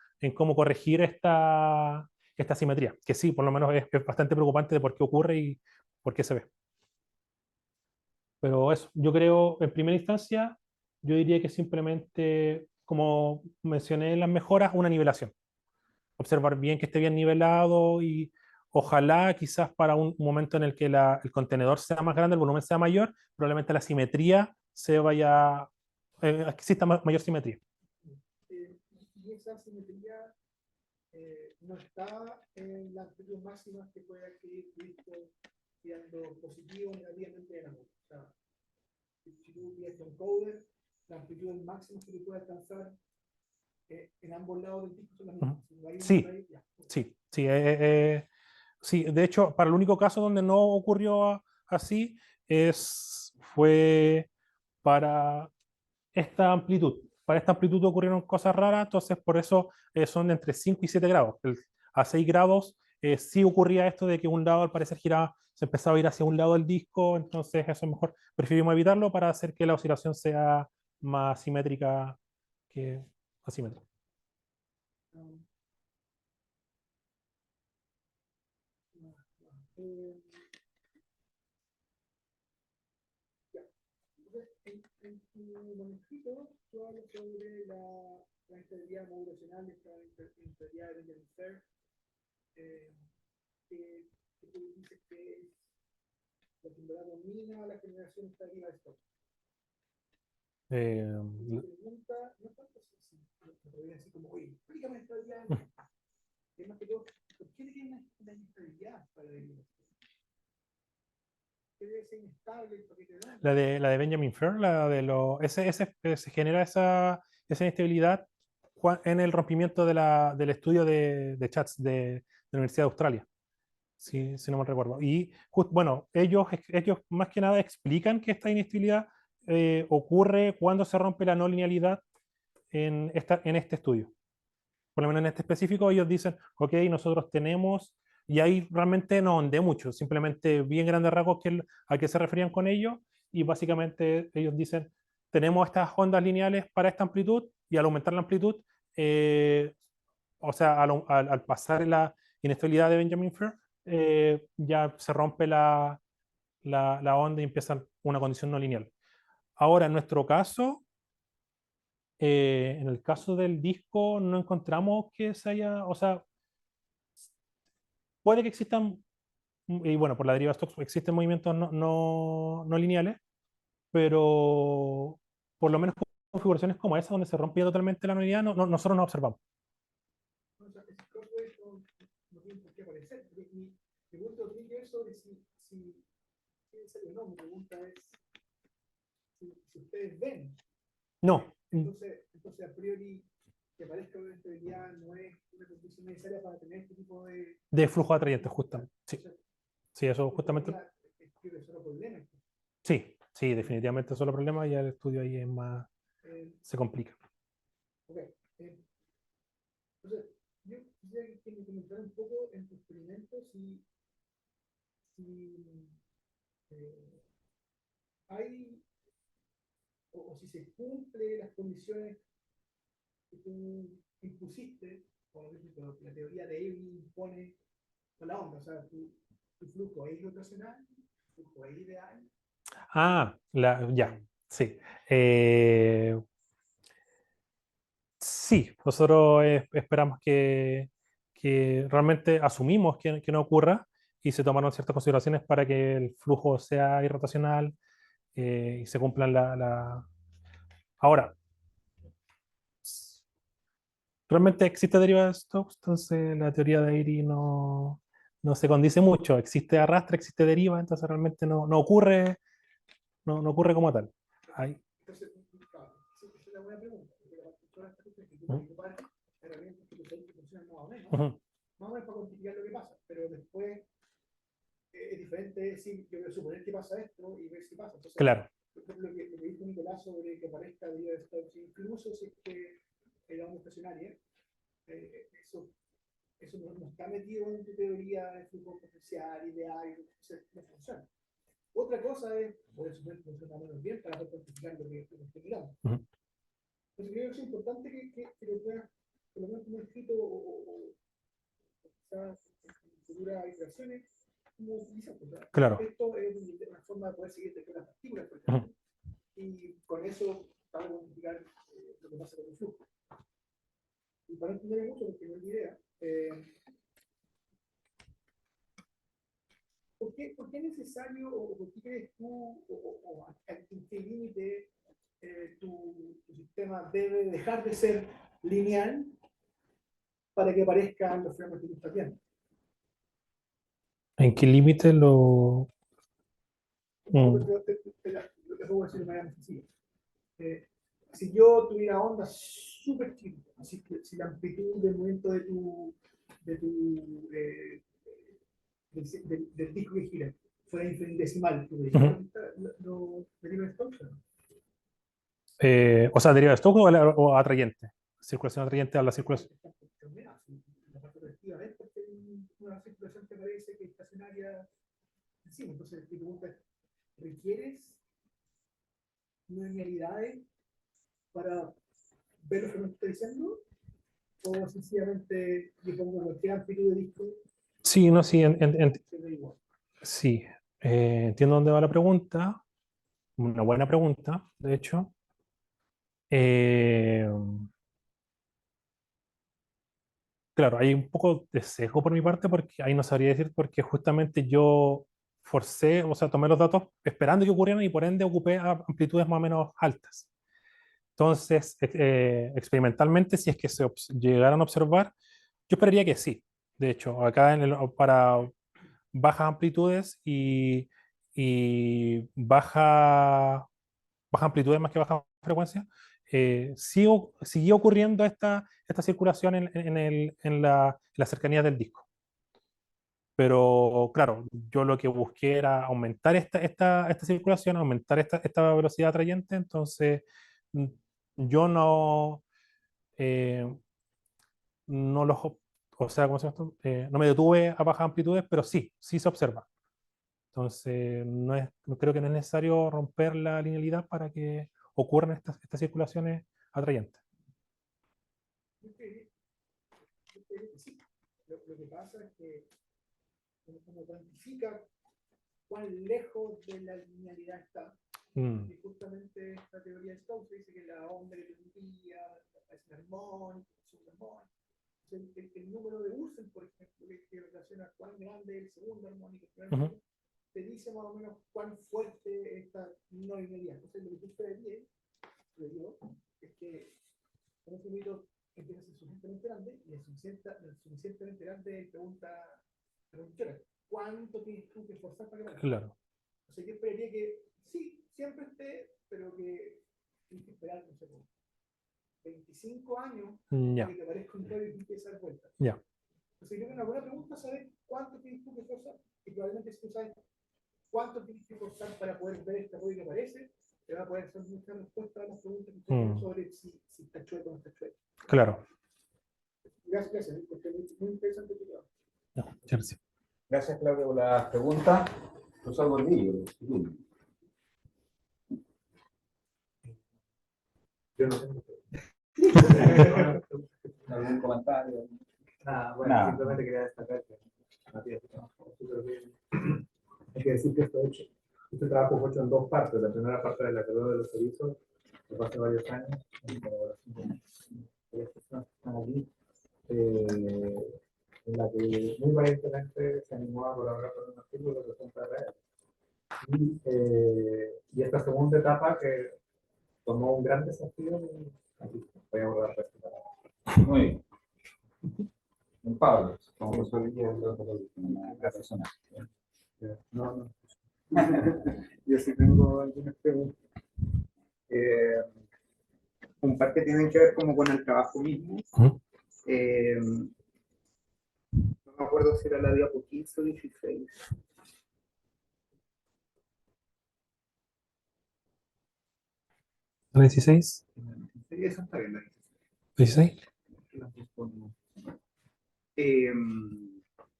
corregir esta simetría, que sí, por lo menos es bastante preocupante de por qué ocurre y por qué se ve. Pero eso, yo creo, en primera instancia, yo diría que simplemente, como mencioné en las mejoras, una nivelación. Observar bien que esté bien nivelado y ojalá quizás para un momento en el que el contenedor sea más grande, el volumen sea mayor, probablemente la simetría exista mayor simetría. Y esa simetría no está en la amplitud máxima que puede adquirir Cristo siendo positivo o negativamente en ambos. O sea, si tú tienes un encoder, la amplitud máxima que tú puedes alcanzar en ambos lados del disco son las mismas. Si no hay Sí, ahí, ya. sí, sí. Sí, de hecho, para el único caso donde no ocurrió así fue para esta amplitud. Para esta amplitud ocurrieron cosas raras, entonces por eso son de entre 5 y 7 grados. A 6 grados sí ocurría esto de que un lado al parecer giraba, se empezaba a ir hacia un lado del disco, entonces eso mejor preferimos evitarlo para hacer que la oscilación sea más simétrica que asimétrica. Eh, ya. Entonces, en tu manuscrito, tú hablas sobre la integridad modulacional, esta integridad de Benjamin Fair, eh, que tú dices que es lo que en verdad domina la generación estadística de Stokes. Mi pregunta, no tanto si me podría decir como, oye, explícame esta idea, es más que todo, ¿por qué tiene una inestabilidad para vivir? ¿Qué debe ser inestable el paquete de datos? La de Benjamin Fair, se genera esa inestabilidad en el rompimiento del estudio de chats de la Universidad de Australia, si no me recuerdo. Y bueno, ellos más que nada explican que esta inestabilidad ocurre cuando se rompe la no linealidad en este estudio. Por lo menos en este específico, ellos dicen, ok, nosotros tenemos, y ahí realmente no ahondé mucho, simplemente bien grandes rasgos a qué se referían con ello, y básicamente ellos dicen, tenemos estas ondas lineales para esta amplitud, y al aumentar la amplitud, o sea, al pasar la inestabilidad de Benjamin Fair, ya se rompe la onda y empieza una condición no lineal. Ahora, en nuestro caso, en el caso del disco no encontramos que se haya, o sea, puede que existan, y bueno, por la deriva Stokes existen movimientos no lineales, pero por lo menos configuraciones como esa, donde se rompía totalmente la no linealidad, nosotros no observamos. O sea, ese crossway no tiene por qué aparecer. Mi pregunta origen es sobre si en serio no, mi pregunta es si ustedes ven. No. Entonces, a priori, que aparezca una inestabilidad no es una condición necesaria para tener este tipo de flujo atrayente, justamente. Sí, sí, eso justamente. Es solo problema. Sí, sí, definitivamente es solo problema y el estudio ahí es más, se complica. Ok. Entonces, yo quisiera que me comentara un poco en tu experimento si hay o si se cumple las condiciones que tú impusiste, por ejemplo, la teoría de Evy impone con la onda, o sea, tu flujo es rotacional, tu flujo es ideal. Ah, ya, sí. Sí, nosotros esperamos que realmente asumimos que no ocurra y se tomaron ciertas consideraciones para que el flujo sea irrotacional y se cumplan Ahora, realmente existe deriva de Stokes, entonces la teoría de Airy no se condice mucho. Existe arrastre, existe deriva, entonces realmente no ocurre, no ocurre como tal. Ahí. Entonces, claro, esa es la buena pregunta, porque todas estas cosas que tú puedes ocupar herramientas que tú sabes que funcionan más o menos para cuantificar lo que pasa, pero después es diferente decir, yo voy a suponer que pasa esto y ver si pasa. Entonces, claro. Lo que dijo Nicolás sobre que aparezca deriva de Stokes, incluso si es que la onda estacionaria, eso no está metido en tu teoría de flujo potencial, ideal, no funciona. Otra cosa es, por eso funciona menos bien para poder cuantificar lo que estoy mirando. Entonces creo que es importante que lo puedas, por lo menos como escrito o quizás en futuras iteraciones, como utilizar. O sea, claro. esto es una forma de poder seguir de las partículas, por ejemplo, y con eso vamos a cuantificar lo que pasa con el flujo. Y para entender mucho, porque no es mi idea, ¿por qué es necesario o por qué crees tú o en qué límite tu sistema debe dejar de ser lineal para que aparezcan los fenómenos que tú estás viendo? ¿En qué límite lo...? Lo que puedo decir de manera más sencilla. Si yo tuviera ondas súper chiquitas, así que si la amplitud del movimiento del disco que gira fuera infinitesimal, ¿tú verías lo deriva de Stokes? O sea, deriva de Stokes o atrayente. Circulación atrayente a la circulación. una circulación que parece que es estacionaria encima. Entonces, mi pregunta es, ¿requieres no linealidades para ver lo que me está diciendo? ¿O sencillamente le pongo cualquier amplitud de disco? Sí, no, sí, Se ve igual. sí. Entiendo dónde va la pregunta. Una buena pregunta, de hecho. Eh, claro, hay un poco de sesgo por mi parte porque ahí no sabría decir porque justamente yo forcé, o sea, tomé los datos esperando que ocurrieran y por ende ocupé amplitudes más o menos altas. Entonces, experimentalmente, si es que llegaran a observar, yo esperaría que sí. De hecho, acá para bajas amplitudes y baja amplitudes más que baja frecuencia, siguió ocurriendo esta circulación en la cercanía del disco. Pero claro, yo lo que busqué era aumentar esta circulación, aumentar esta velocidad atrayente, entonces mm, yo eh, no los, o sea, ¿cómo se llama esto? No me detuve a bajas amplitudes, pero sí se observa. Entonces, no creo que no es necesario romper la linealidad para que ocurran estas circulaciones atrayentes. Yo creo que sí. Lo que pasa es que uno cuantifica cuán lejos de la linealidad está. Mm, Y justamente esta teoría de Stokes dice que la onda que te envía es un armónico, el número de Ursel, por ejemplo, que relaciona cuán grande es el segundo armónico, te dice más o menos cuán fuerte es esta no linealidad. Entonces, lo que tú esperarías, lo digo, es que un sonido empieza a ser suficientemente grande y es suficientemente grande pregunta, ¿cuánto tienes tú que esforzar para que claro. O sea, yo esperaría que sí, siempre esté, pero que tienes que esperar, no sé, 25 años Ya, para que te aparezca un radio y empiece a dar vueltas. ya. Entonces, creo que una buena pregunta es saber cuánto tienes tú que esforzar. Y probablemente si tú sabes cuánto tienes que esforzar para poder ver este radio que aparece, te va a poder hacer muchas respuestas a las preguntas que tenemos sobre si está chueco o no está chueco. Claro. Gracias, porque es muy interesante tu trabajo. Ya, muchas gracias. Gracias, Claudio, por la pregunta. Profesor Gordillo. Yo no tengo. ¿Algún comentario? Bueno, simplemente quería destacar que Matías trabajó súper bien. Hay que decir que este trabajo fue hecho en dos partes. La primera parte de la carrera de los servicios, que fue hace varios años, en colaboración con varias personas que están aquí, en la que muy valientemente se animó a colaborar con un artículo que presenta la red. Y esta segunda etapa que tomó un gran desafío, aquí voy a abordar esto para. Muy bien. Un Pablo, como profesor Guía de la persona. No. Yo sí tengo algunas preguntas. Un par que tienen que ver como con el trabajo mismo. No me acuerdo si era la diapo 15 o 16. ¿La 16? Sí, eso está bien, la 16.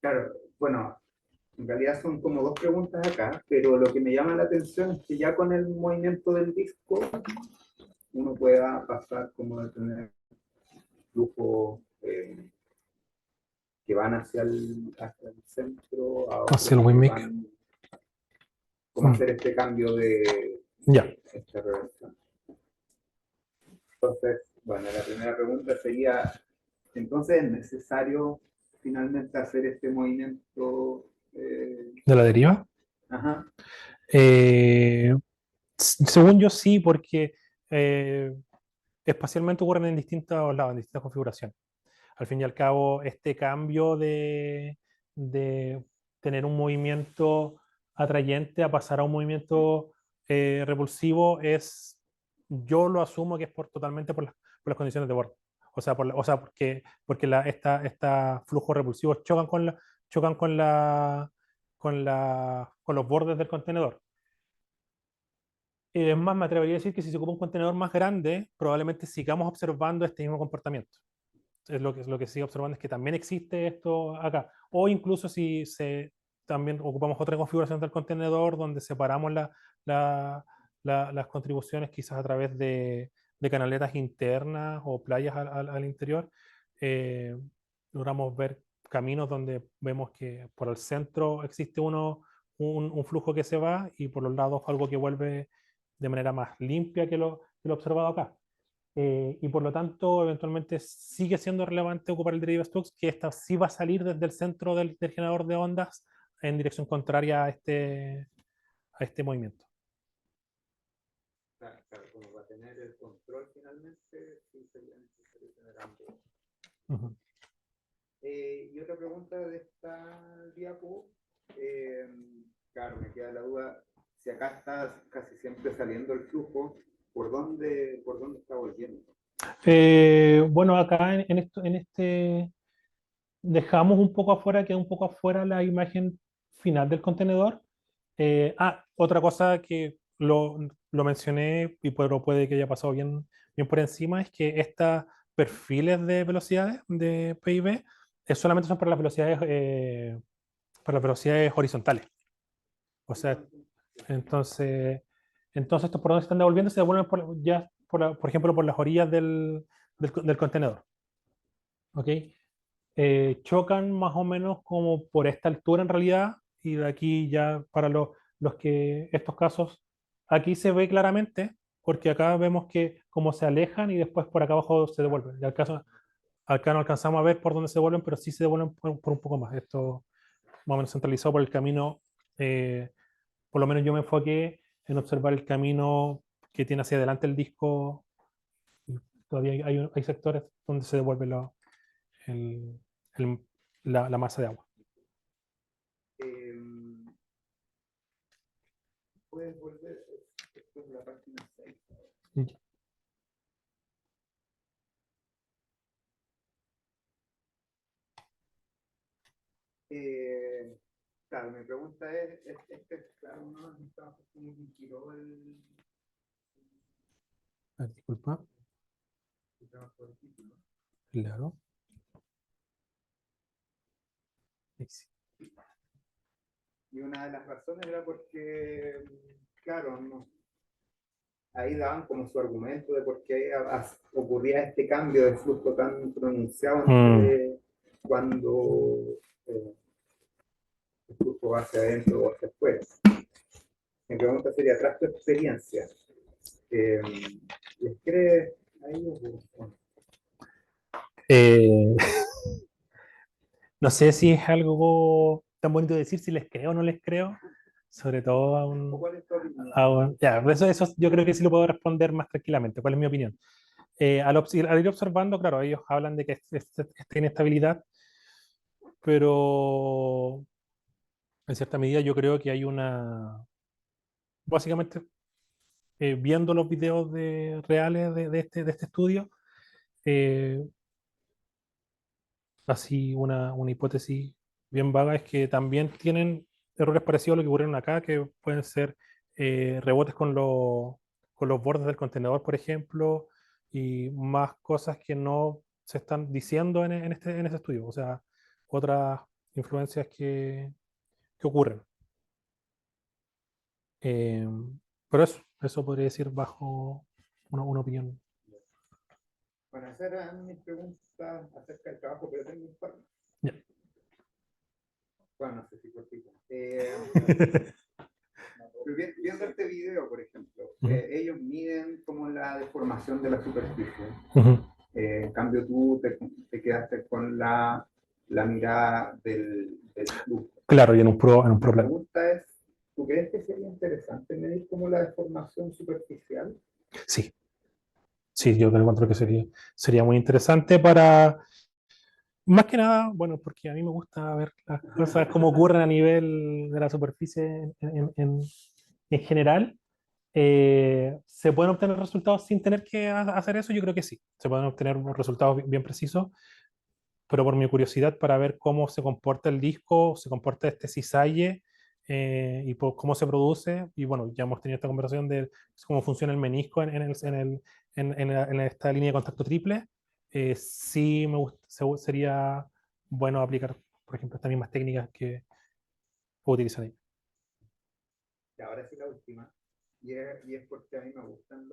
claro, bueno, en realidad son como dos preguntas acá, pero lo que me llama la atención es que ya con el movimiento del disco uno pueda pasar como de tener flujo que van hacia el centro a Hacia el Wimic. Como hacer este cambio de esta reversión. Entonces, bueno, la primera pregunta sería, entonces es necesario finalmente hacer este movimiento ¿De la deriva? Ajá. Según yo sí, porque espacialmente ocurren en distintos lados, en distintas configuraciones. Al fin y al cabo, este cambio de tener un movimiento atrayente a pasar a un movimiento repulsivo yo lo asumo que es totalmente por las condiciones de borde. O sea, porque esta flujos repulsivos chocan con los bordes del contenedor. Es más, me atrevería a decir que si se ocupa un contenedor más grande, probablemente sigamos observando este mismo comportamiento. Lo que sigue observando es que también existe esto acá. o incluso si también ocupamos otra configuración del contenedor donde separamos las contribuciones quizás a través de canaletas internas o playas al interior, eh, logramos ver caminos donde vemos que por el centro existe un flujo que se va y por los lados algo que vuelve de manera más limpia que lo observado acá. Y por lo tanto, eventualmente sigue siendo relevante ocupar el derivative stux, que esta sí va a salir desde el centro del generador de ondas en dirección contraria a este movimiento. Claro, claro, como para tener el control finalmente, sí sería necesario tener ambos. Ujú. Y otra pregunta de esta diapo, claro, me queda la duda, si acá está casi siempre saliendo el flujo, ¿por dónde está volviendo? Bueno, acá en este dejamos un poco afuera, queda un poco afuera la imagen final del contenedor. Otra cosa que lo mencioné, y pero puede que haya pasado bien por encima, es que estos perfiles de velocidades de PIB solamente son para las velocidades horizontales. O sea, entonces, estos por dónde se están devolviendo, se devuelven por ejemplo, por las orillas del contenedor. ¿Ok? Chocan más o menos como por esta altura en realidad, y de aquí ya para los que estos casos, aquí se ve claramente, porque acá vemos que como se alejan y después por acá abajo se devuelven. Y acá no alcanzamos a ver por dónde se devuelven, pero sí se devuelven por un poco más. Esto más o menos centralizado por el camino. Por lo menos yo me enfoqué en observar el camino que tiene hacia adelante el disco. Y todavía hay sectores donde se devuelve el- el- la masa de agua. ¿Puedes volver? Esto es la página 6. Claro, mi pregunta es claro, no estaba como vinculó Disculpa, el trabajo del título. claro. Sí. Y una de las razones era porque, claro, no, ahí daban como su argumento de por qué ocurría este cambio de flujo tan pronunciado entre cuando el flujo va hacia adentro o hacia afuera. Mi pregunta sería, tras tu experiencia, ¿les crees a ellos o no? Eh, no sé si es algo tan bonito de decir si les creo o no les creo, sobre todo ¿O cuál es tu opinión? ya, eso yo creo que sí lo puedo responder más tranquilamente. ¿Cuál es mi opinión? Al ir observando, claro, ellos hablan de que esta inestabilidad, pero en cierta medida yo creo que hay básicamente, viendo los videos reales de este estudio, eh, así una hipótesis bien vaga es que también tienen errores parecidos a lo que ocurrieron acá, que pueden ser rebotes con los bordes del contenedor, por ejemplo, y más cosas que no se están diciendo en este estudio, o sea, otras influencias que ocurren. Eh, pero eso podría decir bajo una opinión. Bueno, esas eran mis preguntas acerca del trabajo, pero tengo un par. Ya. Bueno, no sé si cortito. Viendo este video, por ejemplo, ellos miden como la deformación de la superficie. En cambio, tú te quedaste con la mirada del flujo. Claro, y en un La plano. pregunta es, ¿tú crees que sería interesante medir como la deformación superficial? Sí, sí, yo encuentro que sería muy interesante para, más que nada, bueno, porque a mí me gusta ver las cosas como ocurren a nivel de la superficie en general. ¿Se pueden obtener resultados sin tener que hacer eso? Yo creo que sí, se pueden obtener unos resultados bien precisos, pero por mi curiosidad para ver cómo se comporta el disco, se comporta este cisalle, y cómo se produce, y bueno, ya hemos tenido esta conversación de cómo funciona el menisco en esta línea de contacto triple. Sí sería bueno aplicar por ejemplo, estas mismas técnicas que puedo utilizar ahí. Y ahora sí la última, y es porque a mí me gustan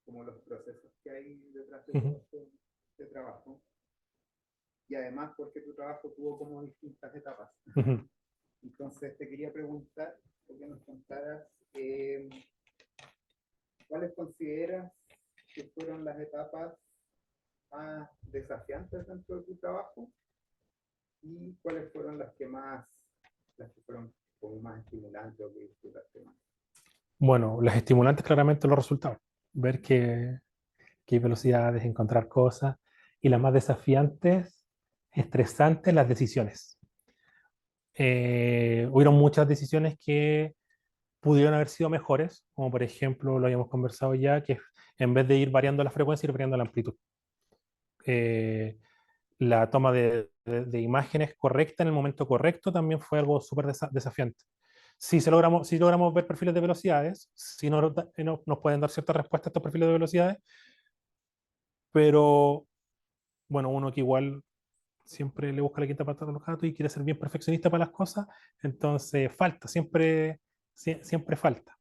como los procesos que hay detrás de todo este trabajo, y además porque tu trabajo tuvo como distintas etapas. Entonces te quería preguntar, que nos contaras, ¿cuáles consideras que fueron las etapas más desafiantes dentro de tu trabajo? ¿Y cuáles fueron las que fueron como más estimulantes o que disfrutaste más? Bueno, las estimulantes claramente los resultados. Ver que hay velocidades, encontrar cosas. Y las más desafiantes, estresantes, las decisiones. Hubieron muchas decisiones que pudieron haber sido mejores, como por ejemplo, lo habíamos conversado ya, que en vez de ir variando la frecuencia, ir variando la amplitud. La toma de imágenes correcta en el momento correcto también fue algo súper desafiante. Si logramos ver perfiles de velocidades, si nos pueden dar ciertas respuestas a estos perfiles de velocidades, pero bueno, uno que igual siempre le busca la quinta pata a los gatos y quiere ser bien perfeccionista para las cosas, entonces falta, siempre falta.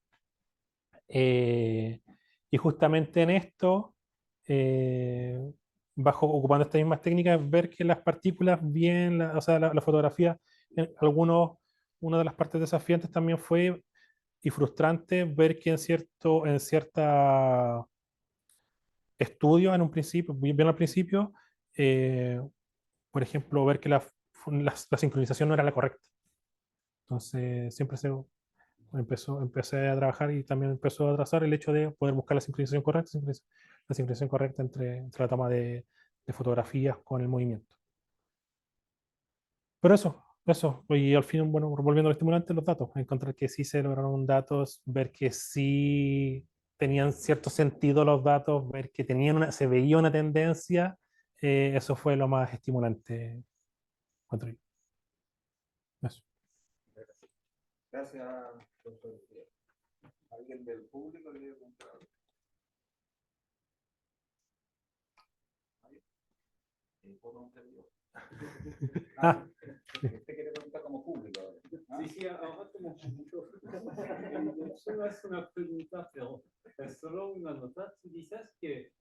Eh, y justamente en esto, eh, ocupando estas mismas técnicas, ver que las partículas bien, o sea, la fotografía, una de las partes desafiantes también fue y frustrante ver que en cierta estudio, en un principio, bien al principio, eh, por ejemplo, ver que la sincronización no era la correcta. Entonces, empecé a trabajar y también empezó a trazar el hecho de poder buscar la sincronización correcta, la sincronización correcta entre la toma de fotografías con el movimiento. Pero eso. Y al fin, bueno, volviendo al estimulante, los datos, encontrar que sí se lograron datos, ver que sí tenían cierto sentido los datos, ver que se veía una tendencia, eso fue lo más estimulante, encuentro yo. Eso. Gracias, profesor. ¿Alguien del público quiere preguntar algo? ¿Puedo preguntar yo? Usted quiere preguntar como público. Sí, ahora como público. Solo es una pregunta, pero es solo una nota. Tú dices que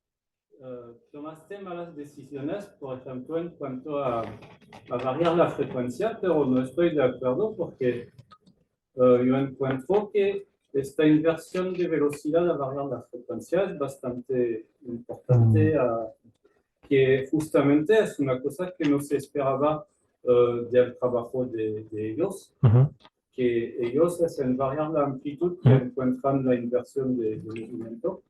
tomaste malas decisiones, por ejemplo, en cuanto a variar la frecuencia, pero no estoy de acuerdo porque yo encuentro que esta inversión de velocidad a variar la frecuencia es bastante importante, que justamente es una cosa que no se esperaba del trabajo de ellos, que ellos hacen variar la amplitud que encuentran la inversión de movimiento,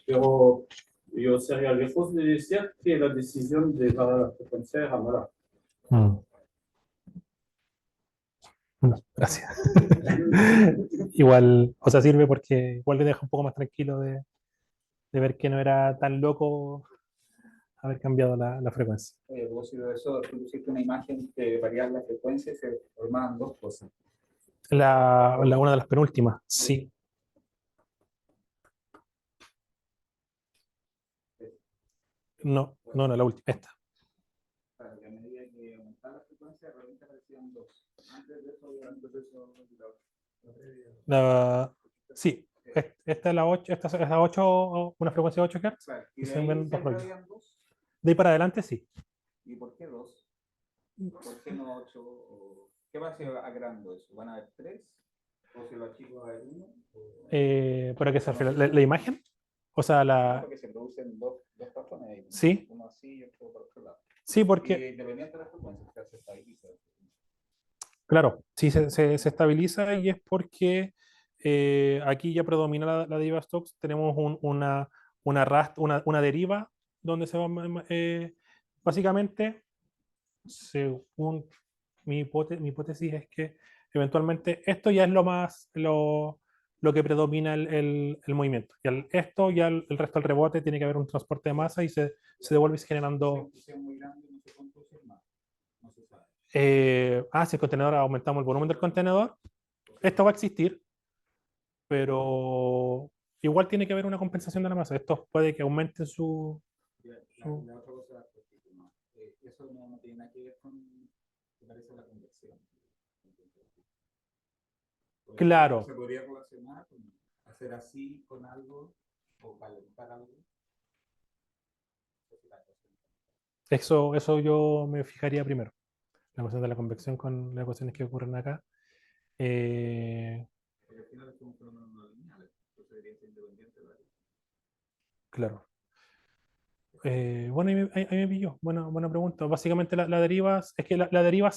pero yo sería lejos de decir que la decisión de variar la frecuencia era mala. Bueno, gracias. Igual, o sea, sirve porque igual le deja un poco más tranquilo de ver que no era tan loco haber cambiado la frecuencia. A propósito de eso, tú pusiste una imagen que variaba la frecuencia y se formaban dos cosas. Una de las penúltimas, sí. No, la última, esta. Para que a medida que aumentaba la frecuencia, de repente aparecían dos. Antes de eso, sí, esta es la 8, esta es la 8, una frecuencia de 8 Hz. claro, Y se ven dos rollos. dos. De ahí para adelante, sí. ¿Y por qué dos? ¿Por qué no 8? ¿Qué va a ser agrando eso? ¿Van a haber 3? ¿O si lo achico a haber 1? ¿Para qué se refiere? ¿La imagen? O sea, Porque se producen dos patrones ahí. Sí. Uno así y otro por otro lado. Sí, porque... Y independiente de la frecuencia, se estabiliza. Claro, sí se estabiliza y es porque aquí ya predomina la deriva Stokes. Tenemos una deriva donde se va, básicamente, según mi hipótesis, es que eventualmente esto ya es lo que predomina el movimiento. Y esto ya el resto del rebote tiene que haber un transporte de masa y se devuelve generando... Si el contenedor aumentamos el volumen del contenedor, esto va a existir, pero igual tiene que haber una compensación de la masa. Esto puede que aumente su... La otra cosa, eso no tiene nada que ver con parece a la convección. Claro. ¿Se podría relacionar con hacer así con algo o calentar algo? Eso yo me fijaría primero. La cuestión de la convección con las ecuaciones que ocurren acá. Porque al final es un fenómeno no lineal, entonces debería ser independiente de la. Claro. Bueno, ahí me pilló. Buena pregunta. Básicamente la deriva, es que la deriva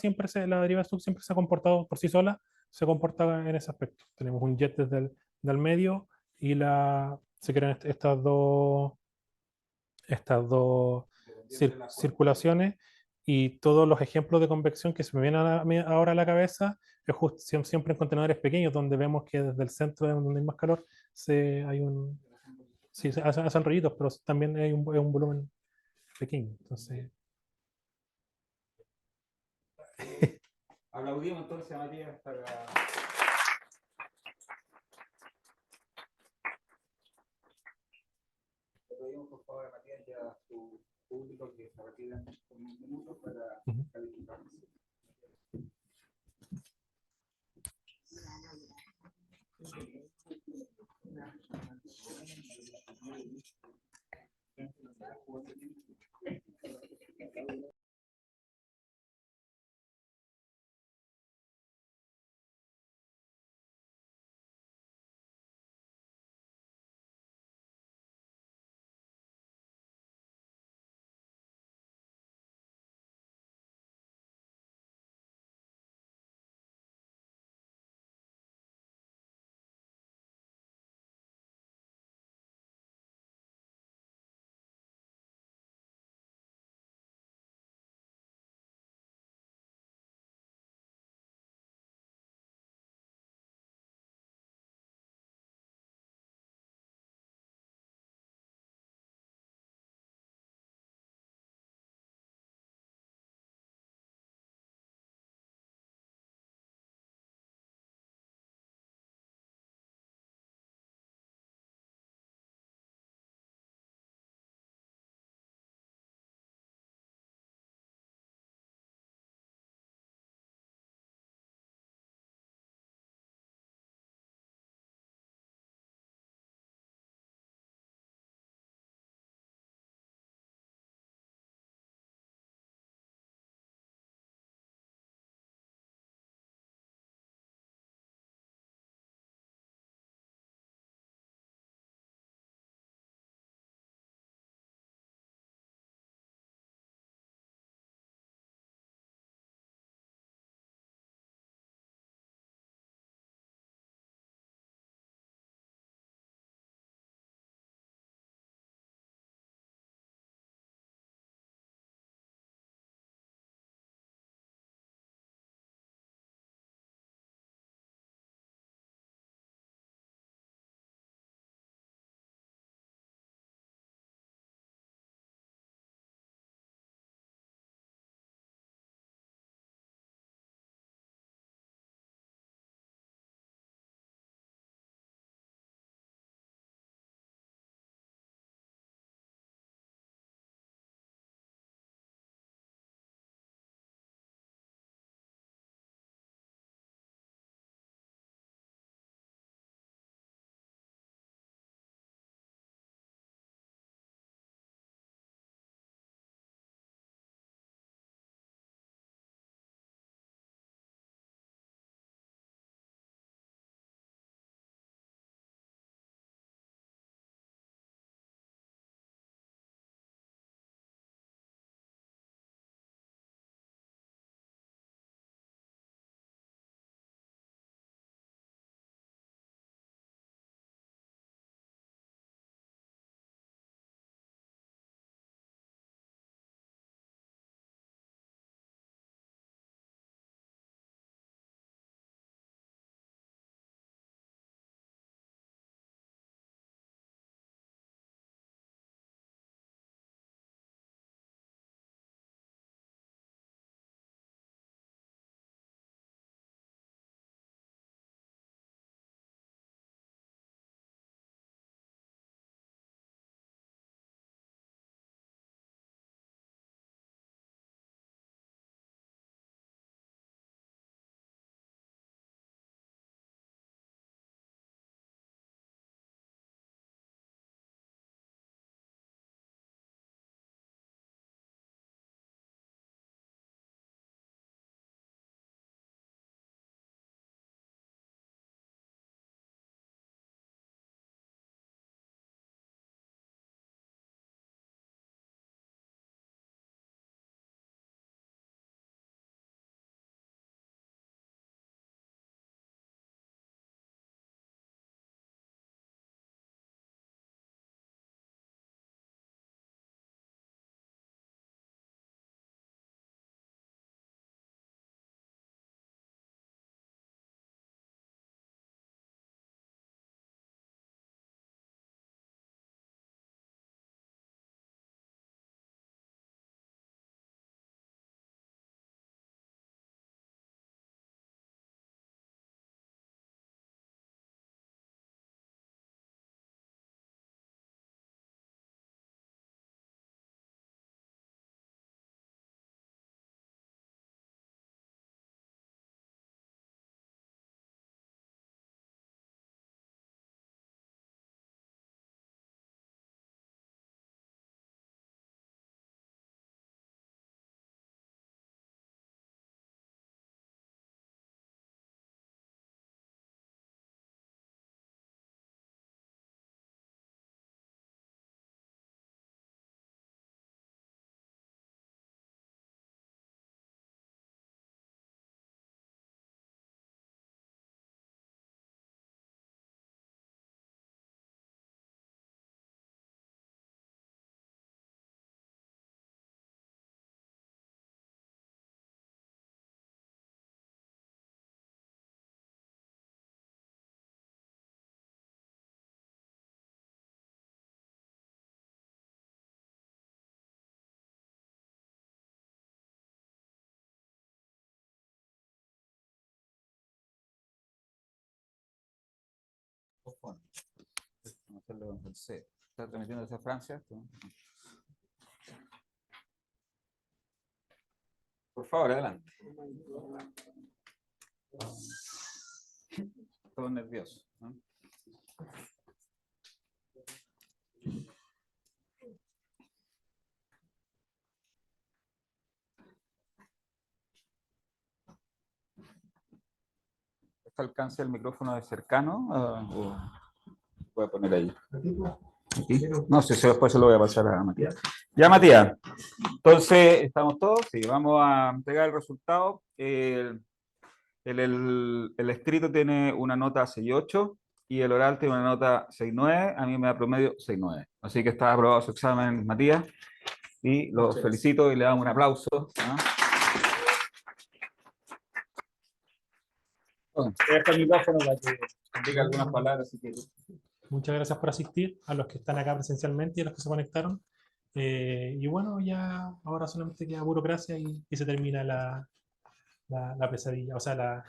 la deriva sub siempre se ha comportado por sí sola, se comporta en ese aspecto. Tenemos un jet desde del medio y se crean estas dos Independiente de la forma. circulaciones y todos los ejemplos de convección que se me vienen ahora a la cabeza es siempre en contenedores pequeños donde vemos que desde el centro donde hay más calor hay un. Sí, se hacen rollitos, pero también hay un volumen pequeño. Entonces, Aplaudimos entonces a Matías para. Le pedimos por favor a Matías y a su público que se retiren por unos minutos para calificar. Vamos a hacerlo con el C. ¿Está transmitiendo desde Francia? Por favor, adelante. Todos nerviosos, ¿no? ¿Alcance el micrófono de cercano? O voy a poner ahí. ¿Aquí? No sé si después se lo voy a pasar a Matías. Ya, Matías. Entonces, ¿estamos todos? Sí, vamos a entregar el resultado. El escrito tiene una nota 6.8 y el oral tiene una nota 6.9. A mí me da promedio 6.9. Así que está aprobado su examen, Matías. Y los felicito y le damos un aplauso, ¿no? Bueno, este micrófono para que diga algunas palabras si quiere. Muchas gracias por asistir, a los que están acá presencialmente y a los que se conectaron. Y bueno, ya ahora solamente queda burocracia y se termina la pesadilla, o sea,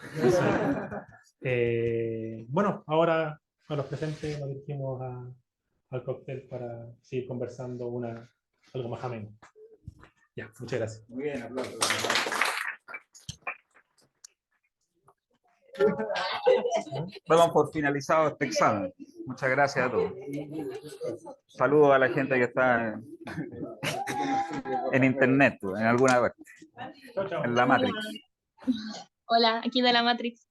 bueno, ahora a los presentes nos dirigimos al cóctel para seguir conversando algo más ameno. Ya, muchas gracias. Muy bien, aplausos. Damos por finalizado este examen. Muchas gracias a todos. Saludos a la gente que está en internet, en alguna parte, en la Matrix. Hola, aquí de la Matrix.